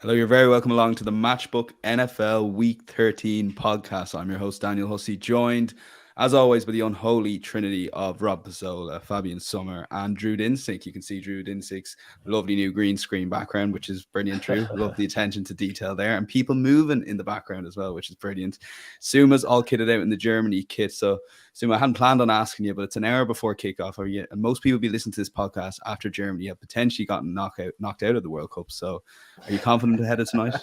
Hello, you're very welcome along to the Matchbook NFL Week 13 podcast. I'm your host, Daniel Hussey, joined, as always, by the unholy trinity of Rob Pizzola, Fabian Sommer, and Drew Dinsick. You can see Drew Dinsick's lovely new green screen background, which is brilliant, Drew. Love the attention to detail there. And people moving in the background as well, which is brilliant. Suma's all kitted out in the Germany kit. So, Suma, I hadn't planned on asking you, but it's an hour before kickoff. And most people be listening to this podcast after Germany have potentially gotten knocked out of the World Cup. So, are you confident ahead of tonight?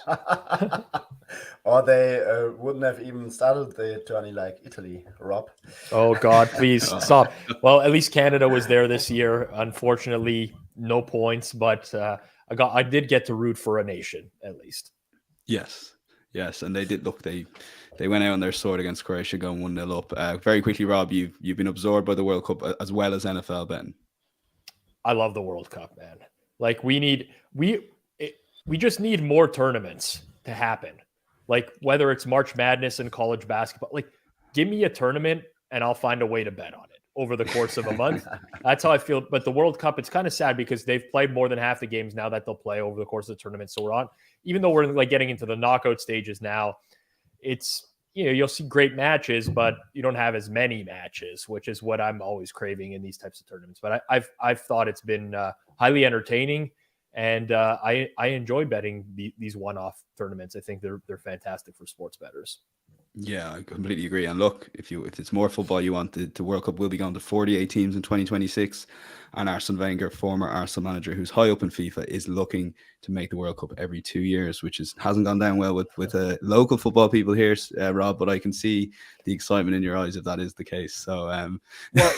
Or they wouldn't have even started the tourney like Italy, Rob. Oh, God, please stop. Well, at least Canada was there this year. Unfortunately, no points, but I did get to root for a nation, at least. Yes, and they did look. They went out on their sword against Croatia, going 1-0 up. Very quickly, Rob, you've been absorbed by the World Cup as well as NFL betting. I love the World Cup, man. Like we just need more tournaments to happen. Like whether it's March Madness and college basketball, like give me a tournament and I'll find a way to bet on it over the course of a month. That's how I feel. But the World Cup, it's kind of sad because they've played more than half the games now that they'll play over the course of the tournament. So we're on, even though we're like getting into the knockout stages now, it's, you'll see great matches, but you don't have as many matches, which is what I'm always craving in these types of tournaments. But I've thought it's been highly entertaining. And I enjoy betting these one-off tournaments. I think they're fantastic for sports bettors. Yeah, I completely agree. And look, if it's more football you want, the World Cup will be going to 48 teams in 2026. And Arsene Wenger, former Arsenal manager who's high up in FIFA, is looking to make the World Cup every 2 years, which hasn't gone down well with local football people here, Rob. But I can see the excitement in your eyes if that is the case. So, well,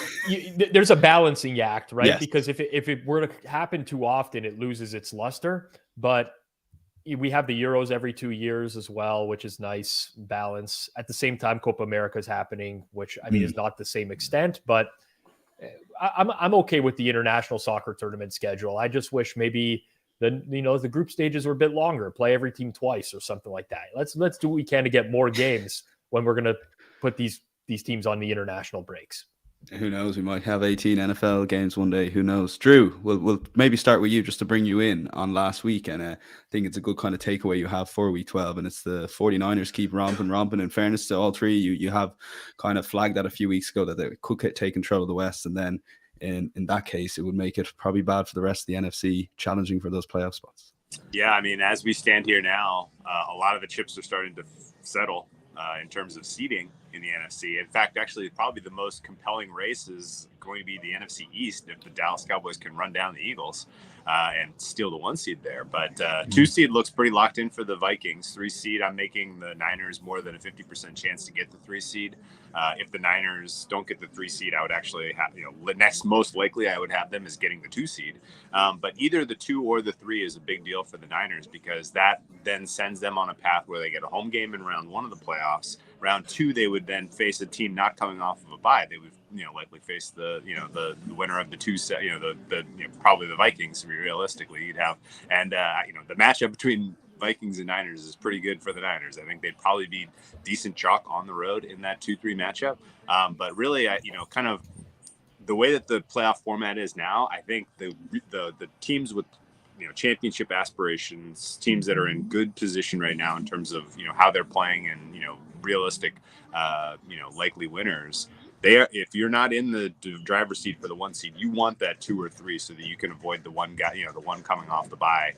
there's a balancing act, right? Yes. Because if it were to happen too often, it loses its luster. But we have the Euros every 2 years as well, which is nice balance. At the same time, Copa America is happening, which I mean is not the same extent, but I'm okay with the international soccer tournament schedule. I just wish maybe the group stages were a bit longer, play every team twice or something like that. Let's do what we can to get more games when we're going to put these teams on the international breaks. Who knows? We might have 18 NFL games one day. Who knows? Drew, we'll maybe start with you just to bring you in on last week. And I think it's a good kind of takeaway you have for week 12. And it's the 49ers keep romping. In fairness to all three, you have kind of flagged that a few weeks ago that they could take control of the West. And then in that case, it would make it probably bad for the rest of the NFC challenging for those playoff spots. Yeah, I mean, as we stand here now, a lot of the chips are starting to settle in terms of seeding in the NFC. In fact, actually, probably the most compelling race is going to be the NFC East if the Dallas Cowboys can run down the Eagles and steal the 1 seed there. But 2 seed looks pretty locked in for the Vikings. 3 seed, I'm making the Niners more than a 50% chance to get the 3 seed. If the Niners don't get the 3 seed, I would actually have, next most likely I would have them as getting the 2 seed. But either the 2 or the 3 is a big deal for the Niners because that then sends them on a path where they get a home game in round 1 of the playoffs. Round 2, they would then face a team not coming off of a bye. They would, likely face the winner of the 2 set, probably the Vikings. Realistically, you'd have, and the matchup between Vikings and Niners is pretty good for the Niners. I think they'd probably be decent chalk on the road in that 2-3 matchup. But really, kind of the way that the playoff format is now, I think the teams with championship aspirations, teams that are in good position right now in terms of how they're playing and realistic likely winners. If you're not in the driver's seat for the 1 seed, you want that 2 or 3 so that you can avoid the one guy, the one coming off the bye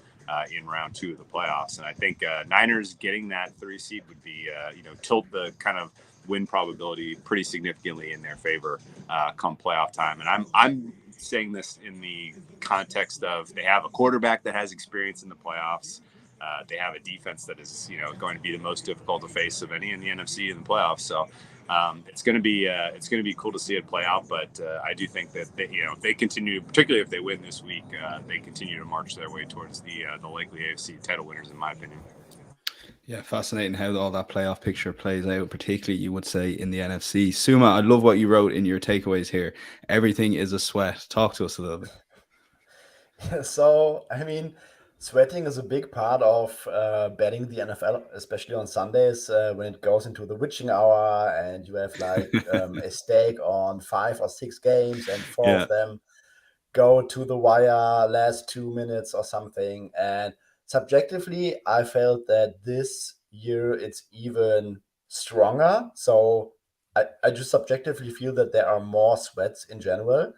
in round 2 of the playoffs. And I think Niners getting that 3 seed would be tilt the kind of win probability pretty significantly in their favor come playoff time. And I'm saying this in the context of they have a quarterback that has experience in the playoffs. They have a defense that is, going to be the most difficult to face of any in the NFC in the playoffs. So it's going to be cool to see it play out. But I do think that if they continue, particularly if they win this week, they continue to march their way towards the likely AFC title winners, in my opinion. Yeah, fascinating how all that playoff picture plays out, particularly you would say in the NFC. Suma, I love what you wrote in your takeaways here. Everything is a sweat. Talk to us a little bit. So, I mean, sweating is a big part of betting the NFL, especially on Sundays when it goes into the witching hour and you have like a stake on 5 or 6 games and 4 of them go to the wire last 2 minutes or something. And subjectively, I felt that this year it's even stronger. So I just subjectively feel that there are more sweats in general.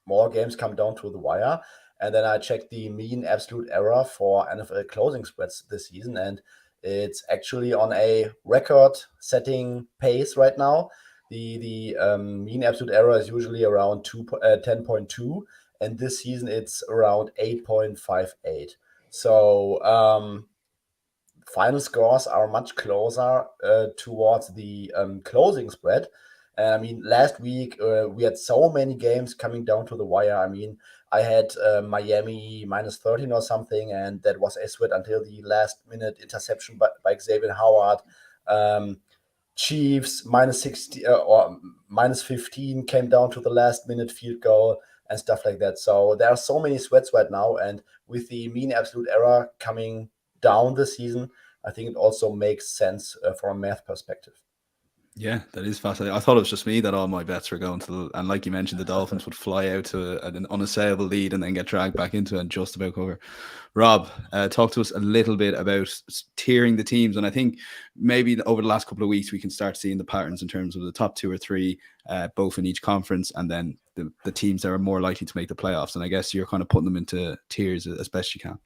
More games come down to the wire. And then I checked the mean absolute error for NFL closing spreads this season, and it's actually on a record-setting pace right now. The mean absolute error is usually around 10.2, and this season it's around 8.58. So final scores are much closer towards the closing spread. And I mean, last week we had so many games coming down to the wire. I mean, I had Miami minus 13 or something, and that was a sweat until the last minute interception by Xavier Howard. Chiefs minus 60 or minus 15 came down to the last minute field goal and stuff like that. So there are so many sweats right now, and with the mean absolute error coming down this season, I think it also makes sense from a math perspective. Yeah, that is fascinating. I thought it was just me that all my bets were going to, and like you mentioned, the Dolphins would fly out to an unassailable lead and then get dragged back into it and just about cover. Rob, talk to us a little bit about tiering the teams, and I think maybe over the last couple of weeks we can start seeing the patterns in terms of the top 2 or 3, both in each conference, and then the teams that are more likely to make the playoffs. And I guess you're kind of putting them into tiers as best you can.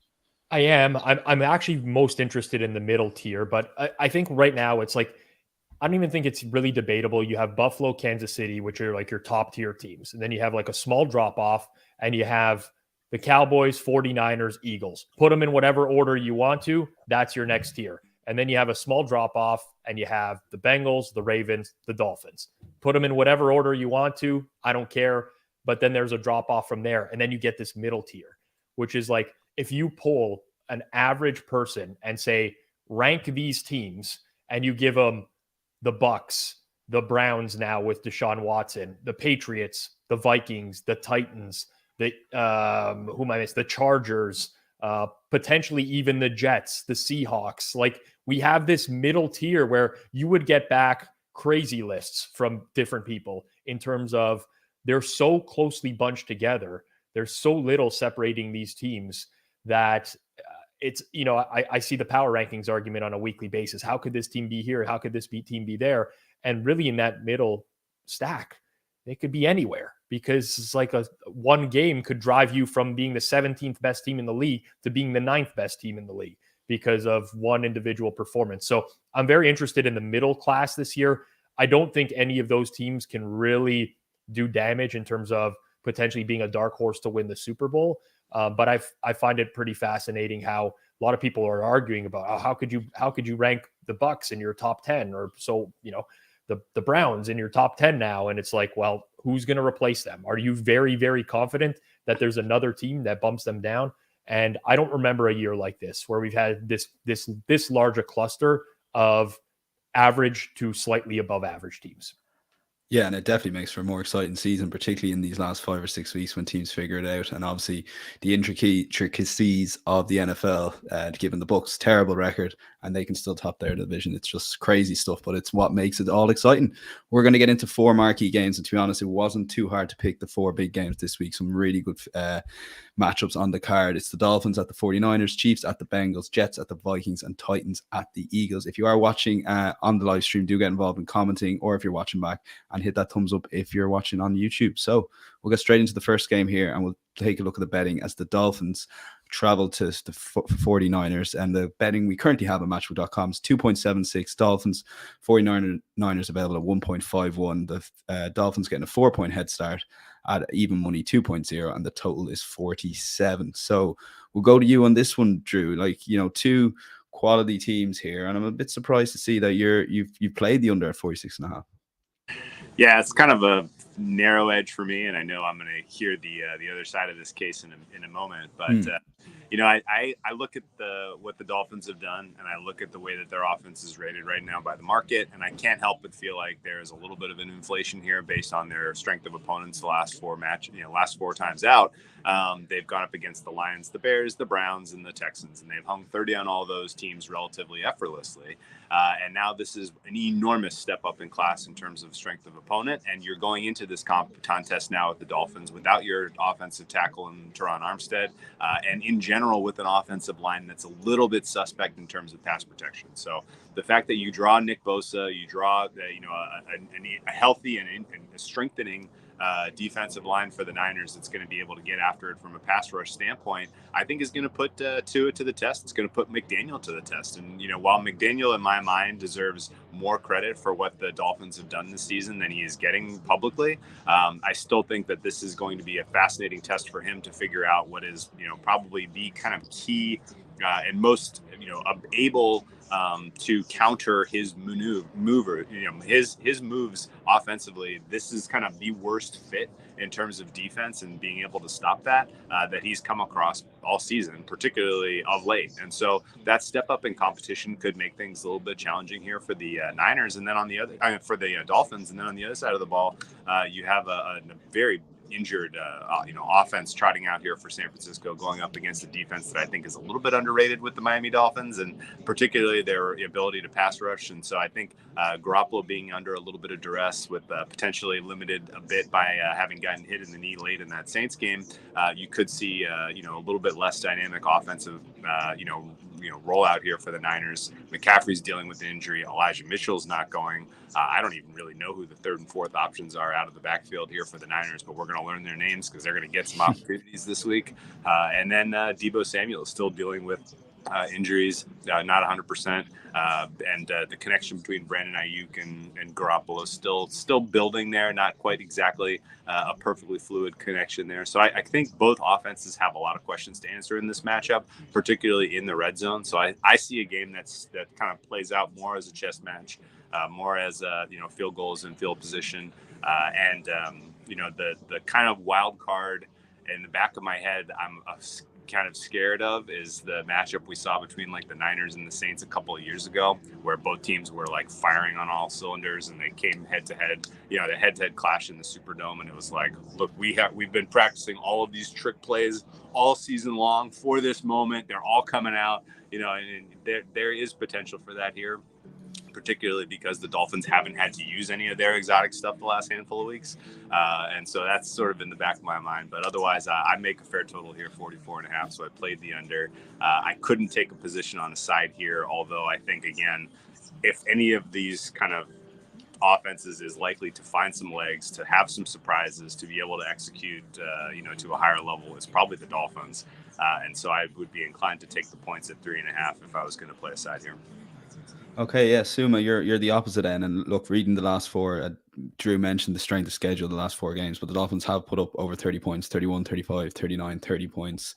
I am. I'm actually most interested in the middle tier, but I think right now it's like, I don't even think it's really debatable. You have Buffalo, Kansas City, which are like your top tier teams. And then you have like a small drop off, and you have the Cowboys, 49ers, Eagles. Put them in whatever order you want to. That's your next tier. And then you have a small drop off, and you have the Bengals, the Ravens, the Dolphins. Put them in whatever order you want to. I don't care. But then there's a drop off from there. And then you get this middle tier, which is like, if you pull an average person and say, rank these teams, and you give them the Bucks, the Browns now with Deshaun Watson, the Patriots, the Vikings, the Titans, the the Chargers, potentially even the Jets, the Seahawks. Like, we have this middle tier where you would get back crazy lists from different people in terms of they're so closely bunched together. There's so little separating these teams that it's, I see the power rankings argument on a weekly basis. How could this team be here? How could this team be there? And really in that middle stack, they could be anywhere, because it's like one game could drive you from being the 17th best team in the league to being the 9th best team in the league because of one individual performance. So I'm very interested in the middle class this year. I don't think any of those teams can really do damage in terms of potentially being a dark horse to win the Super Bowl. But I find it pretty fascinating how a lot of people are arguing about how could you rank the Bucks in your top 10, or so, the Browns in your top 10 now. And it's like, well, who's going to replace them? Are you very, very confident that there's another team that bumps them down? And I don't remember a year like this where we've had this large a cluster of average to slightly above average teams. Yeah, and it definitely makes for a more exciting season, particularly in these last 5 or 6 weeks when teams figure it out. And obviously the intricacies of the NFL, given the Bucs' terrible record, and they can still top their division. It's just crazy stuff, but it's what makes it all exciting. We're going to get into 4 marquee games, and to be honest, it wasn't too hard to pick the 4 big games this week. Some really good matchups on the card. It's the Dolphins at the 49ers, Chiefs at the Bengals, Jets at the Vikings, and Titans at the Eagles. If you are watching on the live stream, do get involved in commenting, or if you're watching back, and hit that thumbs up if you're watching on YouTube. So we'll get straight into the first game here, and we'll take a look at the betting as the Dolphins travel to the 49ers. And the betting we currently have at Matchbook.com is 2.76. Dolphins, 49ers available at 1.51. The Dolphins getting a 4-point head start at even money 2.0, and the total is 47. So we'll go to you on this one, Drew. Like, 2 quality teams here, and I'm a bit surprised to see that you've played the under at 46.5. Yeah, it's kind of a narrow edge for me, and I know I'm going to hear the other side of this case in a moment. But I look at what the Dolphins have done, and I look at the way that their offense is rated right now by the market, and I can't help but feel like there's a little bit of an inflation here based on their strength of opponents the last 4 times out. They've gone up against the Lions, the Bears, the Browns, and the Texans, and they've hung 30 on all those teams relatively effortlessly. And now this is an enormous step up in class in terms of strength of opponent. And you're going into this contest now with the Dolphins without your offensive tackle in Teron Armstead. And in general, general with an offensive line that's a little bit suspect in terms of pass protection. So the fact that you draw Nick Bosa, you draw a healthy and a strengthening defensive line for the Niners that's going to be able to get after it from a pass rush standpoint, I think is going to put Tua to the test. It's going to put McDaniel to the test. And, while McDaniel, in my mind, deserves more credit for what the Dolphins have done this season than he is getting publicly, I still think that this is going to be a fascinating test for him to figure out what is, probably the kind of key and most, able to counter his his moves offensively. This is kind of the worst fit in terms of defense and being able to stop that he's come across all season, particularly of late. And so that step up in competition could make things a little bit challenging here for the Niners, and then for the Dolphins. And then on the other side of the ball, you have a very injured offense trotting out here for San Francisco, going up against a defense that I think is a little bit underrated with the Miami Dolphins, and particularly their ability to pass rush. And so I think Garoppolo being under a little bit of duress, with potentially limited a bit by having gotten hit in the knee late in that Saints game, you could see a little bit less dynamic offensive rollout here for the Niners. McCaffrey's dealing with an injury. Elijah Mitchell's not going. I don't even really know who the third and fourth options are out of the backfield here for the Niners, but we're going to learn their names because they're going to get some opportunities this week. And then Deebo Samuel is still dealing with injuries, not 100%. And the connection between Brandon Ayuk and Garoppolo is still building there, not quite exactly a perfectly fluid connection there. So I think both offenses have a lot of questions to answer in this matchup, particularly in the red zone. So I see a game that kind of plays out more as a chess match, more as field goals and field position, and the kind of wild card in the back of my head I'm kind of scared of is the matchup we saw between like the Niners and the Saints a couple of years ago, where both teams were like firing on all cylinders and they came head to head, the head-to-head clash in the Superdome. And it was like, look, we've been practicing all of these trick plays all season long for this moment. They're all coming out, and there is potential for that here, particularly because the Dolphins haven't had to use any of their exotic stuff the last handful of weeks. And so that's sort of in the back of my mind. But otherwise, I make a fair total here, 44.5. So I played the under. I couldn't take a position on a side here, although I think, again, if any of these kind of offenses is likely to find some legs, to have some surprises, to be able to execute, to a higher level, is probably the Dolphins. And so I would be inclined to take the points at 3.5 if I was going to play a side here. Okay, yeah, Suma, you're the opposite end. And look, reading the last four, Drew mentioned the strength of schedule the last four games, but the Dolphins have put up over 30 points, 31, 35, 39, 30 points.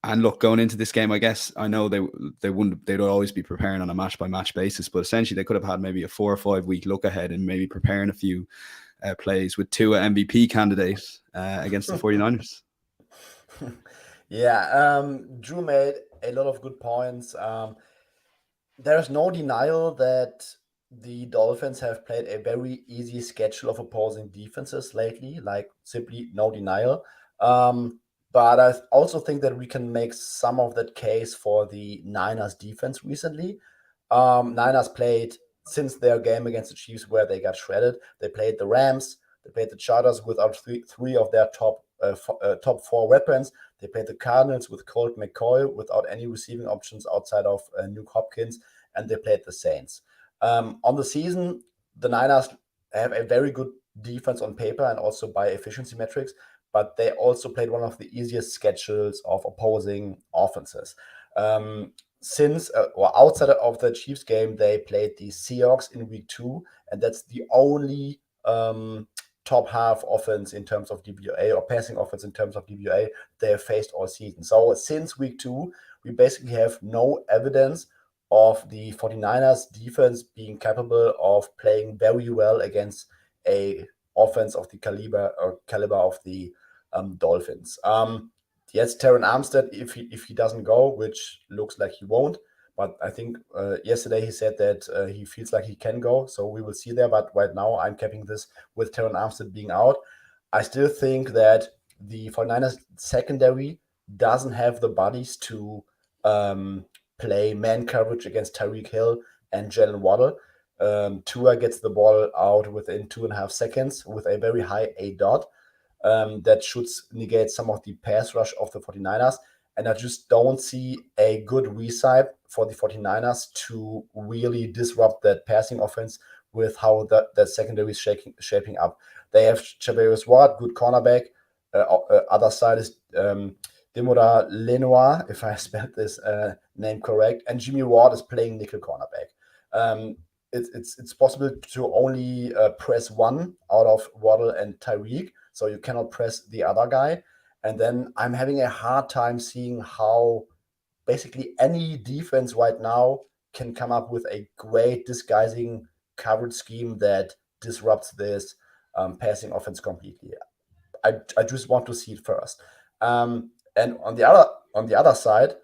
And look, going into this game, I guess I know they'd always be preparing on a match by match basis, but essentially they could have had maybe a 4 or 5 week look ahead and maybe preparing a few plays with Tua MVP candidate against the 49ers. Yeah, Drew made a lot of good points. There's no denial that the Dolphins have played a very easy schedule of opposing defenses lately, like simply no denial. But I also think that we can make some of that case for the Niners defense recently. Niners played, since their game against the Chiefs where they got shredded, they played the Rams, they played the Chargers without three of their top 4 weapons. They played the Cardinals with Colt McCoy without any receiving options outside of Nuke Hopkins, and they played the Saints. On the season, the Niners have a very good defense on paper and also by efficiency metrics, but they also played one of the easiest schedules of opposing offenses. Outside of the Chiefs game, they played the Seahawks in week 2, and that's the only top half offense in terms of DVOA, or passing offense in terms of DVOA, they have faced all season. So since week 2, we basically have no evidence of the 49ers defense being capable of playing very well against a offense of the caliber of the Dolphins. Yes, Terran Armstead, if he doesn't go, which looks like he won't, but I think yesterday he said that he feels like he can go, so we will see there. But right now I'm capping this with Terran Armstead being out. I still think that the 49ers secondary doesn't have the bodies to play man coverage against Tyreek Hill and Jalen Waddle. Tua gets the ball out within 2.5 seconds with a very high A dot. That should negate some of the pass rush of the 49ers. And I just don't see a good recipe for the 49ers to really disrupt that passing offense with how that secondary is shaping up. They have Javarius Ward, good cornerback. Other side is Demoda Lenoir, if I spelled this name correct. And Jimmy Ward is playing nickel cornerback. It's possible to only press one out of Waddle and Tyreek, so you cannot press the other guy. And then I'm having a hard time seeing how basically any defense right now can come up with a great disguising coverage scheme that disrupts this passing offense completely. I just want to see it first. And on the other side,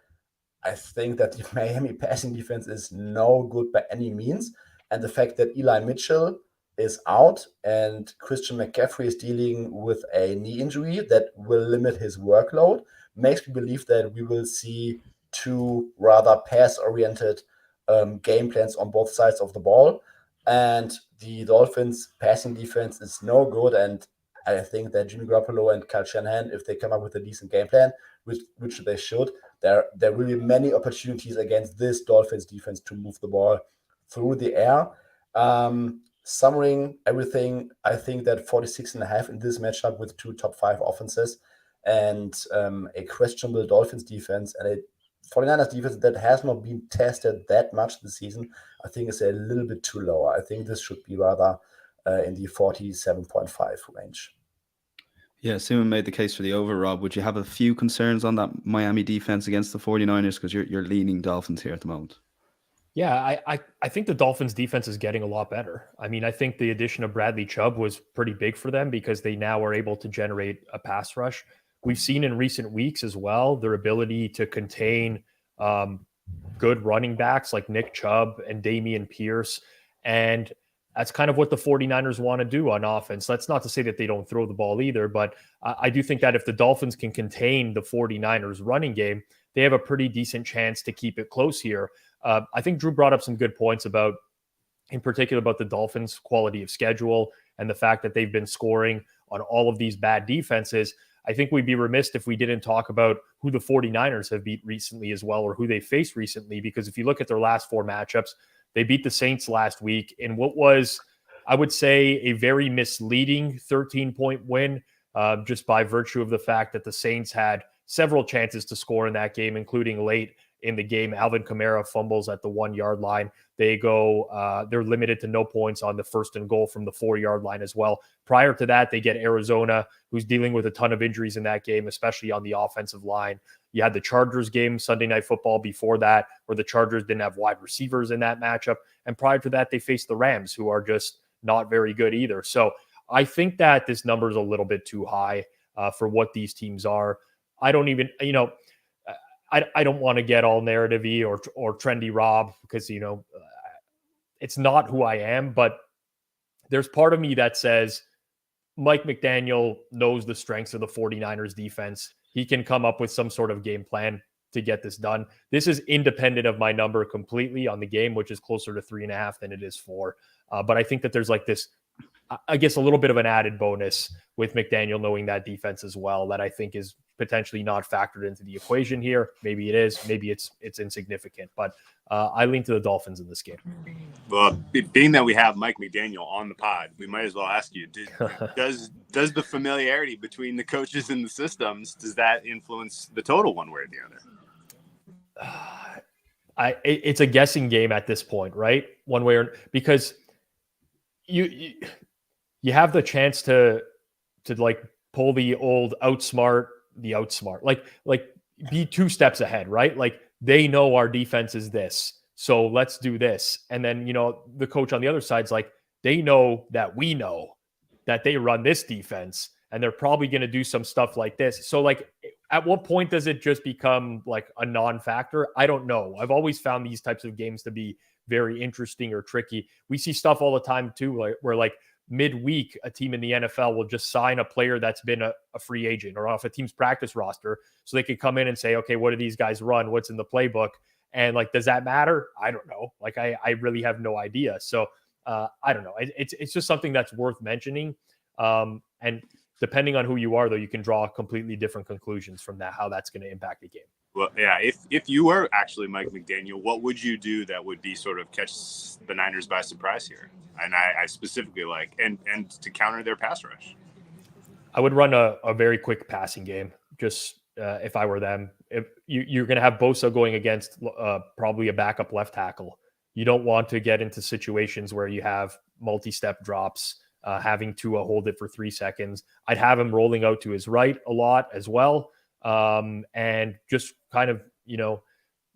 I think that the Miami passing defense is no good by any means. And the fact that Eli Mitchell is out and Christian McCaffrey is dealing with a knee injury that will limit his workload makes me believe that we will see two rather pass-oriented game plans on both sides of the ball. And the Dolphins' passing defense is no good. And I think that Jimmy Garoppolo and Kyle Shanahan, if they come up with a decent game plan, which they should, there will be many opportunities against this Dolphins defense to move the ball through the air. Summing everything, I think that 46.5 in this matchup with two top 5 offenses and a questionable Dolphins defense and a 49ers defense that has not been tested that much this season, I think is a little bit too low. I think this should be rather in the 47.5 range. Yeah, Simon made the case for the over, Rob. Would you have a few concerns on that Miami defense against the 49ers? Because you're leaning Dolphins here at the moment. Yeah, I think the Dolphins defense is getting a lot better. I mean, I think the addition of Bradley Chubb was pretty big for them because they now are able to generate a pass rush. We've seen in recent weeks as well their ability to contain good running backs like Nick Chubb and Dameon Pierce. And that's kind of what the 49ers want to do on offense. That's not to say that they don't throw the ball either, but I do think that if the Dolphins can contain the 49ers running game, they have a pretty decent chance to keep it close here. I think Drew brought up some good points about, in particular, about the Dolphins' quality of schedule and the fact that they've been scoring on all of these bad defenses. I think we'd be remiss if we didn't talk about who the 49ers have beat recently as well, or who they faced recently, because if you look at their last 4 matchups, they beat the Saints last week in what was, I would say, a very misleading 13-point win, just by virtue of the fact that the Saints had several chances to score in that game, including late in the game. Alvin Kamara fumbles at the 1-yard line. They're limited to no points on the 1st and goal from the 4-yard line as well. Prior to that, they get Arizona, who's dealing with a ton of injuries in that game, especially on the offensive line. You had the Chargers game, Sunday Night Football, before that, where the Chargers didn't have wide receivers in that matchup. And prior to that, they faced the Rams, who are just not very good either. So I think that this number is a little bit too high for what these teams are. I don't even, I don't want to get all narrative-y or trendy Rob because, it's not who I am, but there's part of me that says Mike McDaniel knows the strengths of the 49ers defense. He can come up with some sort of game plan to get this done. This is independent of my number completely on the game, which is closer to 3.5 than it is 4. But I think that there's like this, I guess, a little bit of an added bonus with McDaniel knowing that defense as well that I think is potentially not factored into the equation here. Maybe it is, maybe it's insignificant, but I lean to the Dolphins in this game. Well, being that we have Mike McDaniel on the pod, we might as well ask you, does the familiarity between the coaches and the systems, does that influence the total one way or the other? It's a guessing game at this point, right? One way or because you have the chance to like pull the old outsmart, like be 2 steps ahead, right? Like they know our defense is this, so let's do this. And then, the coach on the other side's like, they know that we know that they run this defense and they're probably going to do some stuff like this. So like, at what point does it just become like a non-factor? I don't know. I've always found these types of games to be very interesting or tricky. We see stuff all the time too, where like midweek, a team in the NFL will just sign a player that's been a free agent or off a team's practice roster. So they could come in and say, okay, what do these guys run? What's in the playbook? And like, does that matter? I don't know. Like, I really have no idea. So I don't know. It's just something that's worth mentioning. And depending on who you are, though, you can draw completely different conclusions from that, how that's going to impact the game. Well, yeah. If you were actually Mike McDaniel, what would you do that would be sort of catch the Niners by surprise here? And I specifically like and to counter their pass rush. I would run a very quick passing game. Just if I were them, if you're going to have Bosa going against probably a backup left tackle, you don't want to get into situations where you have multi-step drops, having to hold it for 3 seconds. I'd have him rolling out to his right a lot as well, and just kind of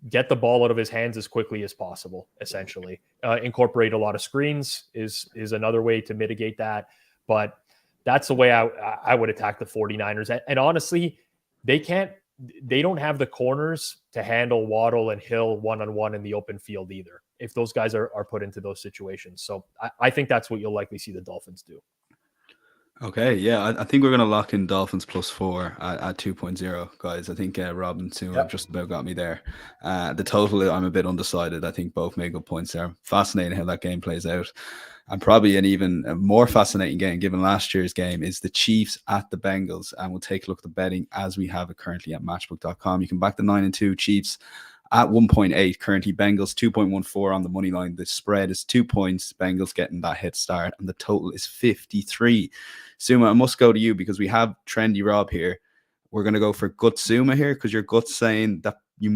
get the ball out of his hands as quickly as possible. Essentially, incorporate a lot of screens is another way to mitigate that, but. That's the way I would attack the 49ers. And honestly, they don't have the corners to handle Waddle and Hill one-on-one in the open field either, if those guys are put into those situations. So I think that's what you'll likely see the Dolphins do. Okay, yeah, I think we're going to lock in Dolphins +4 at 2.0, guys. I think Rob and Sue have just about got me there. The total, I'm a bit undecided. I think both make good points there. Fascinating how that game plays out. And probably an even more fascinating game, given last year's game, is the Chiefs at the Bengals. And we'll take a look at the betting as we have it currently at matchbook.com. You can back the 9-2 Chiefs at 1.8. Currently, Bengals 2.14 on the money line. The spread is 2 points. Bengals getting that head start. And the total is 53. Suma, I must go to you because we have Trendy Rob here. We're going to go for gut Suma here because your gut's saying that you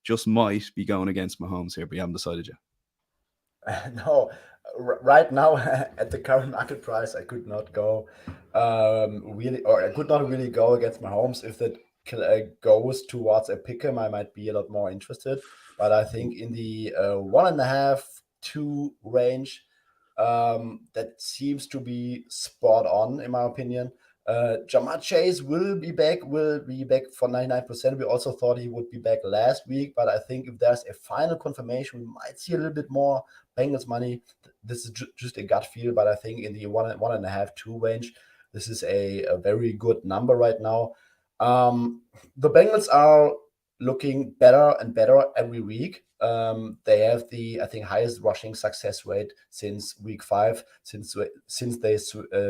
just might be going against Mahomes here, but you haven't decided yet. No. Right now, at the current market price, I could not go I could not really go against Mahomes. If that goes towards a pick'em, I might be a lot more interested. But I think in the 1.5, 2 range, that seems to be spot on, in my opinion. Jamar Chase will be back for 99%. We also thought he would be back last week, but I think if there's a final confirmation, we might see a little bit more Bengals money. This is just a gut feel, but I think in the 1.5, 2 range, this is a very good number right now. The Bengals are looking better and better every week. They have the, I think, highest rushing success rate since week 5, since they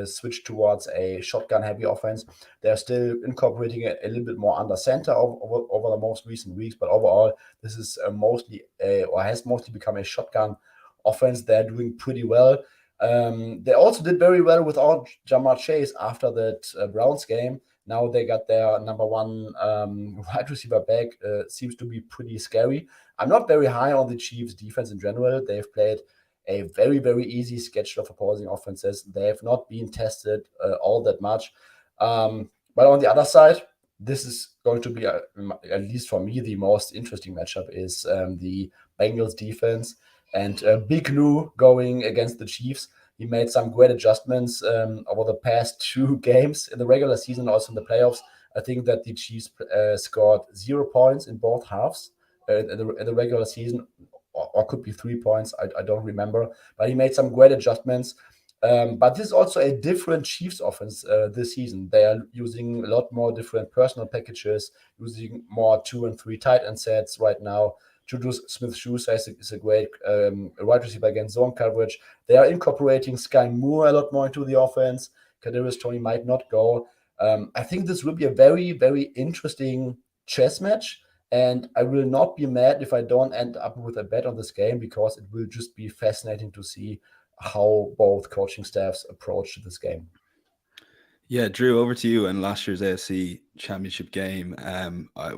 switched towards a shotgun-heavy offense. They're still incorporating a little bit more under center over the most recent weeks, but overall, this is has mostly become a shotgun offense. They're doing pretty well. They also did very well without Jamar Chase after that Browns game. Now they got their number 1 wide receiver back. Seems to be pretty scary. I'm not very high on the Chiefs' defense in general. They've played a very, very easy schedule of opposing offenses. They have not been tested all that much. But on the other side, this is going to be, at least for me, the most interesting matchup is the Bengals defense and Big Lou going against the Chiefs. He made some great adjustments over the past 2 games in the regular season, also in the playoffs. I think that the Chiefs scored 0 points in both halves in the regular season, or could be 3 points. I don't remember. But he made some great adjustments. But this is also a different Chiefs offense this season. They are using a lot more different personal packages, using more 2 and 3 tight end sets right now. Juju Smith-Schuster is a great wide receiver against zone coverage. They are incorporating Sky Moore a lot more into the offense. Kadarius Toney might not go. I think this will be a very, very interesting chess match, and I will not be mad if I don't end up with a bet on this game because it will just be fascinating to see how both coaching staffs approach this game. Yeah, Drew, over to you. And last year's AFC Championship game, I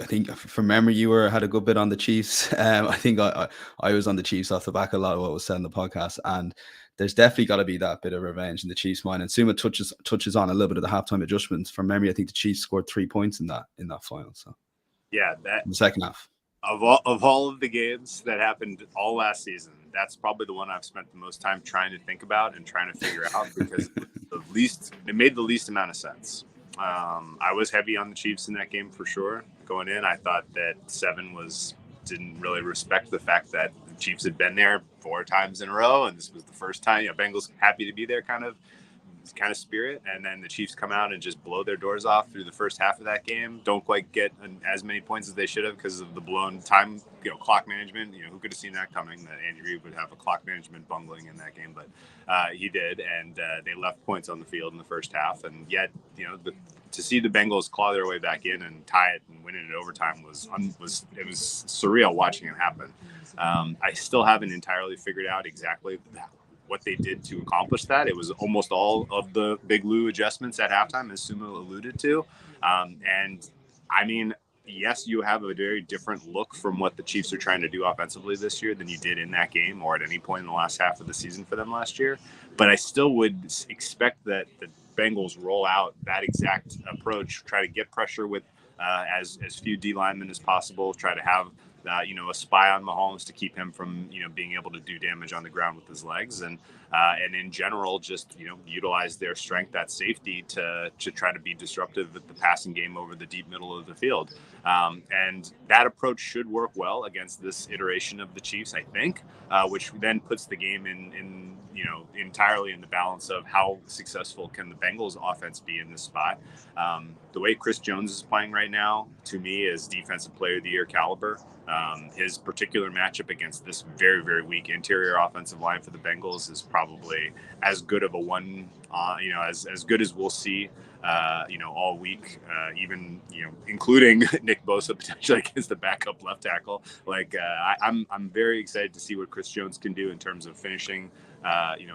think from memory you had a good bit on the Chiefs. I think I was on the Chiefs off the back of a lot of what was said in the podcast, and there's definitely got to be that bit of revenge in the Chiefs' mind. And Suma touches on a little bit of the halftime adjustments. From memory, I think the Chiefs scored 3 points in that final. So yeah, that in the second half. Of all of the games that happened all last season, that's probably the one I've spent the most time trying to think about and trying to figure out because it made the least amount of sense. I was heavy on the Chiefs in that game for sure. Going in, I thought that 7 didn't really respect the fact that the Chiefs had been there 4 times in a row, and this was the first time. Bengals happy to be there kind of kind of spirit, and then the Chiefs come out and just blow their doors off through the first half of that game. Don't quite get as many points as they should have because of the blown time, clock management. Who could have seen that coming? That Andy Reid would have a clock management bungling in that game, but he did, and they left points on the field in the first half, and yet to see the Bengals claw their way back in and tie it and win it in overtime was surreal watching it happen. I still haven't entirely figured out exactly what they did to accomplish that. It was almost all of the Big Lou adjustments at halftime, as Sumo alluded to. And I mean, yes, you have a very different look from what the Chiefs are trying to do offensively this year than you did in that game or at any point in the last half of the season for them last year. But I still would expect that the Bengals roll out that exact approach, try to get pressure with as few D linemen as possible, try to have a spy on Mahomes to keep him from being able to do damage on the ground with his legs, and in general just utilize their strength at safety to try to be disruptive at the passing game over the deep middle of the field, and that approach should work well against this iteration of the Chiefs, I think, which then puts the game in entirely in the balance of how successful can the Bengals offense be in this spot. The way Chris Jones is playing right now, to me, is defensive player of the year caliber. His particular matchup against this very, very weak interior offensive line for the Bengals is probably as good of a one, as good as we'll see, all week, even, including Nick Bosa potentially against the backup left tackle. I'm very excited to see what Chris Jones can do in terms of finishing,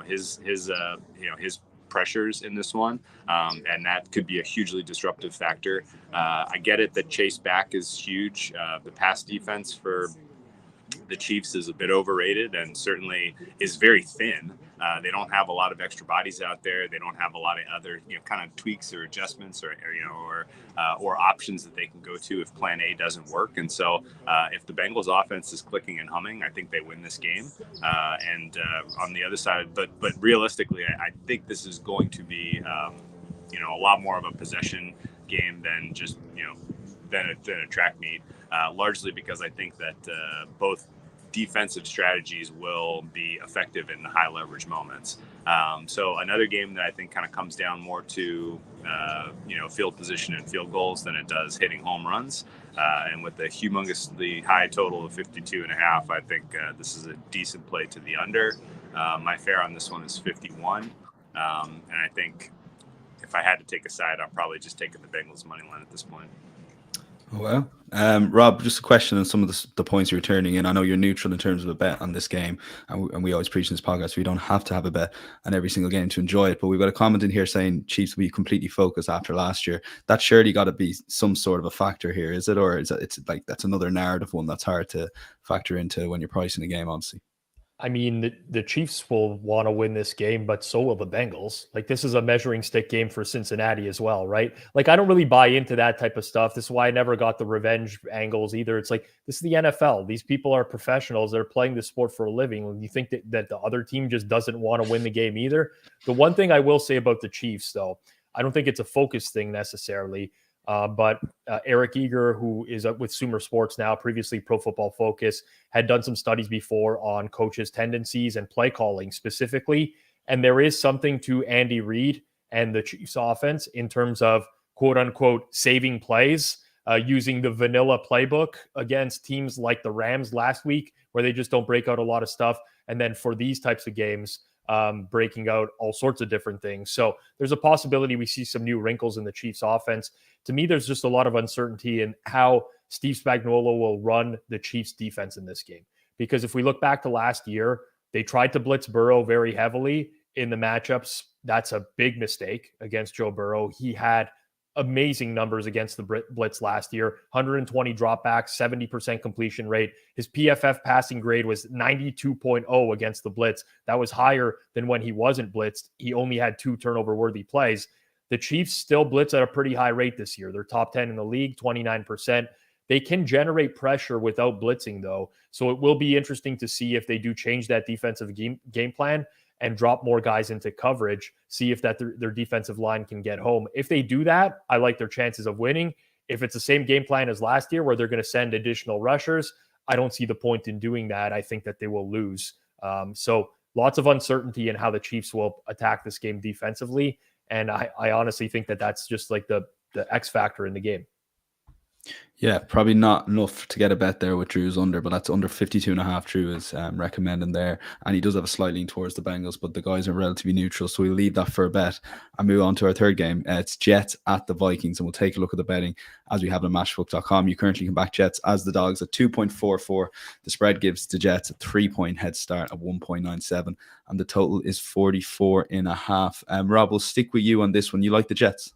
his pressures in this one, and that could be a hugely disruptive factor. I get it that Chase back is huge. The pass defense for the Chiefs is a bit overrated and certainly is very thin. They don't have a lot of extra bodies out there. They don't have a lot of other kind of tweaks or adjustments or options that they can go to if Plan A doesn't work. And so if the Bengals offense is clicking and humming, I think they win this game. And on the other side, but realistically, I think this is going to be a lot more of a possession game than just than a track meet. Largely because I think that both defensive strategies will be effective in the high leverage moments. So another game that I think kind of comes down more to, field position and field goals than it does hitting home runs. And with the humongously high total of 52.5, I think this is a decent play to the under. My fare on this one is 51. And I think if I had to take a side, I'm probably just taking the Bengals money line at this point. Oh, well, Rob, just a question on some of the points you're turning in. I know you're neutral in terms of a bet on this game, and we always preach in this podcast we don't have to have a bet on every single game to enjoy it. But we've got a comment in here saying Chiefs will be completely focused after last year. That's surely got to be some sort of a factor here, is it? Or is it's like that's another narrative one that's hard to factor into when you're pricing a game, obviously? I mean, the Chiefs will want to win this game, but so will the Bengals. Like, this is a measuring stick game for Cincinnati as well, right? Like, I don't really buy into that type of stuff. This is why I never got the revenge angles either. It's like, this is the NFL. These people are professionals. They're playing this sport for a living. When you think that the other team just doesn't want to win the game either. The one thing I will say about the Chiefs, though, I don't think it's a focus thing necessarily. But Eric Eager, who is with Sumer Sports now, previously Pro Football Focus, had done some studies before on coaches' tendencies and play calling specifically. And there is something to Andy Reid and the Chiefs offense in terms of quote unquote saving plays, using the vanilla playbook against teams like the Rams last week, where they just don't break out a lot of stuff. And then for these types of games, breaking out all sorts of different things. So there's a possibility we see some new wrinkles in the Chiefs offense. To me, there's just a lot of uncertainty in how Steve Spagnuolo will run the Chiefs defense in this game. Because if we look back to last year, they tried to blitz Burrow very heavily in the matchups. That's a big mistake against Joe Burrow. He had amazing numbers against the blitz last year, 120 dropbacks, 70% completion rate. His PFF passing grade was 92.0 against the blitz. That was higher than when he wasn't blitzed. He only had 2 turnover-worthy plays. The Chiefs still blitz at a pretty high rate this year. They're top 10 in the league, 29%. They can generate pressure without blitzing, though. So it will be interesting to see if they do change that defensive game plan and drop more guys into coverage, see if that their defensive line can get home. If they do that, I like their chances of winning. If it's the same game plan as last year where they're going to send additional rushers, I don't see the point in doing that. I think that they will lose. So lots of uncertainty in how the Chiefs will attack this game defensively. And I honestly think that that's just like the X factor in the game. Yeah, probably not enough to get a bet there with Drew's under, but that's under 52.5. Drew is recommending there. And he does have a slight lean towards the Bengals, but the guys are relatively neutral. So we'll leave that for a bet and move on to our third game. It's Jets at the Vikings, and we'll take a look at the betting as we have it on matchbook.com. You currently can back Jets as the dogs at 2.44. The spread gives the Jets a 3-point head start of 1.97, and the total is 44.5. Rob, we'll stick with you on this one. You like the Jets?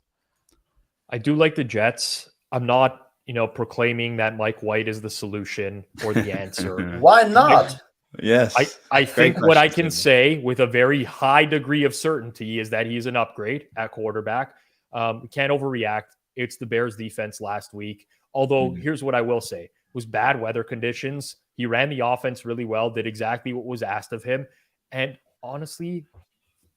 I do like the Jets. I'm not proclaiming that Mike White is the solution or the answer. Why not? Yes. I think what I can say with a very high degree of certainty is that he's an upgrade at quarterback. We can't overreact. It's the Bears defense last week. Although here's what I will say. It was bad weather conditions. He ran the offense really well, did exactly what was asked of him. And honestly,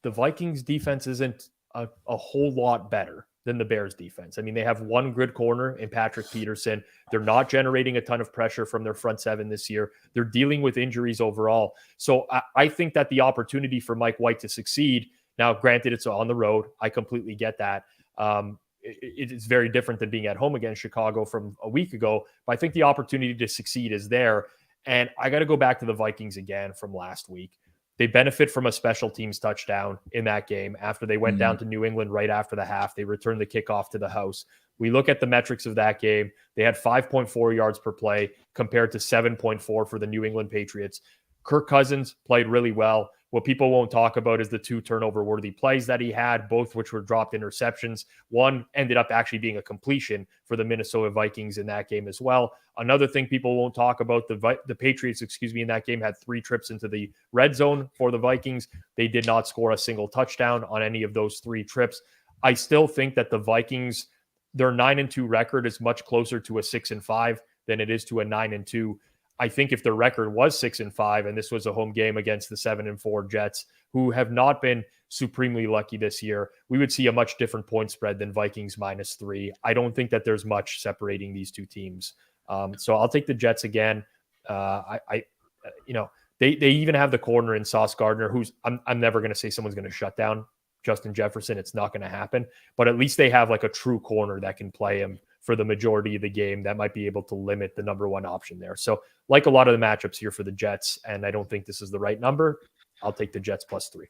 the Vikings defense isn't a whole lot better than the Bears defense. I mean, they have one good corner in Patrick Peterson. They're not generating a ton of pressure from their front seven this year. They're dealing with injuries overall. So I think that the opportunity for Mike White to succeed, now granted it's on the road, I completely get that. It's very different than being at home against Chicago from a week ago, but I think the opportunity to succeed is there. And I got to go back to the Vikings again from last week. They benefit from a special teams touchdown in that game after they went down to New England right after the half. They returned the kickoff to the house. We look at the metrics of that game. They had 5.4 yards per play compared to 7.4 for the New England Patriots. Kirk Cousins played really well. What people won't talk about is the 2 turnover-worthy plays that he had, both which were dropped interceptions. One ended up actually being a completion for the Minnesota Vikings in that game as well. Another thing people won't talk about, the Patriots, in that game had 3 trips into the red zone for the Vikings. They did not score a single touchdown on any of those 3 trips. I still think that the Vikings, their 9-2 record is much closer to a 6-5 than it is to a 9-2. I think if the record was 6-5 and this was a home game against the 7-4 Jets, who have not been supremely lucky this year, we would see a much different point spread than Vikings -3. I don't think that there's much separating these two teams. So I'll take the Jets again. They even have the corner in Sauce Gardner, who's I'm never going to say someone's going to shut down Justin Jefferson. It's not going to happen, but at least they have like a true corner that can play him for the majority of the game that might be able to limit the number one option there. So like a lot of the matchups here for the Jets, and I don't think this is the right number, I'll take the Jets +3.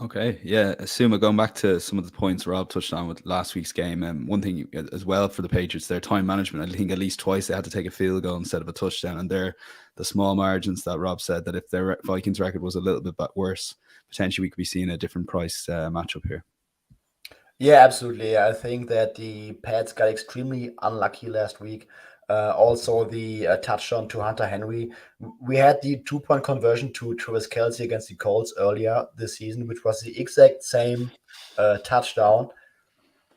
Okay, yeah. Suma, going back to some of the points Rob touched on with last week's game, one thing as well for the Patriots, their time management. I think at least twice they had to take a field goal instead of a touchdown, and they're the small margins that Rob said that if their Vikings record was a little bit worse, potentially we could be seeing a different price matchup here. Yeah, absolutely. I think that the Pats got extremely unlucky last week. Also, the touchdown to Hunter Henry. We had the 2-point conversion to Travis Kelce against the Colts earlier this season, which was the exact same touchdown.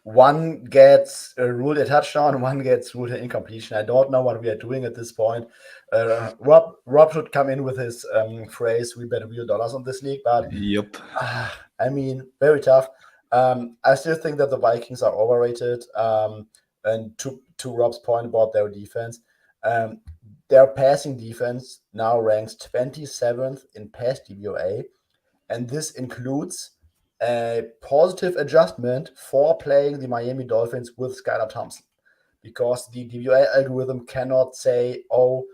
One gets ruled a touchdown, one gets ruled an incompletion. I don't know what we are doing at this point. Rob should come in with his phrase, "We bet real dollars on this league." But yep, I mean, very tough. I still think that the Vikings are overrated. And to Rob's point about their defense, their passing defense now ranks 27th in pass DVOA, and this includes a positive adjustment for playing the Miami Dolphins with Skylar Thompson, because the DVOA algorithm cannot say, "Oh,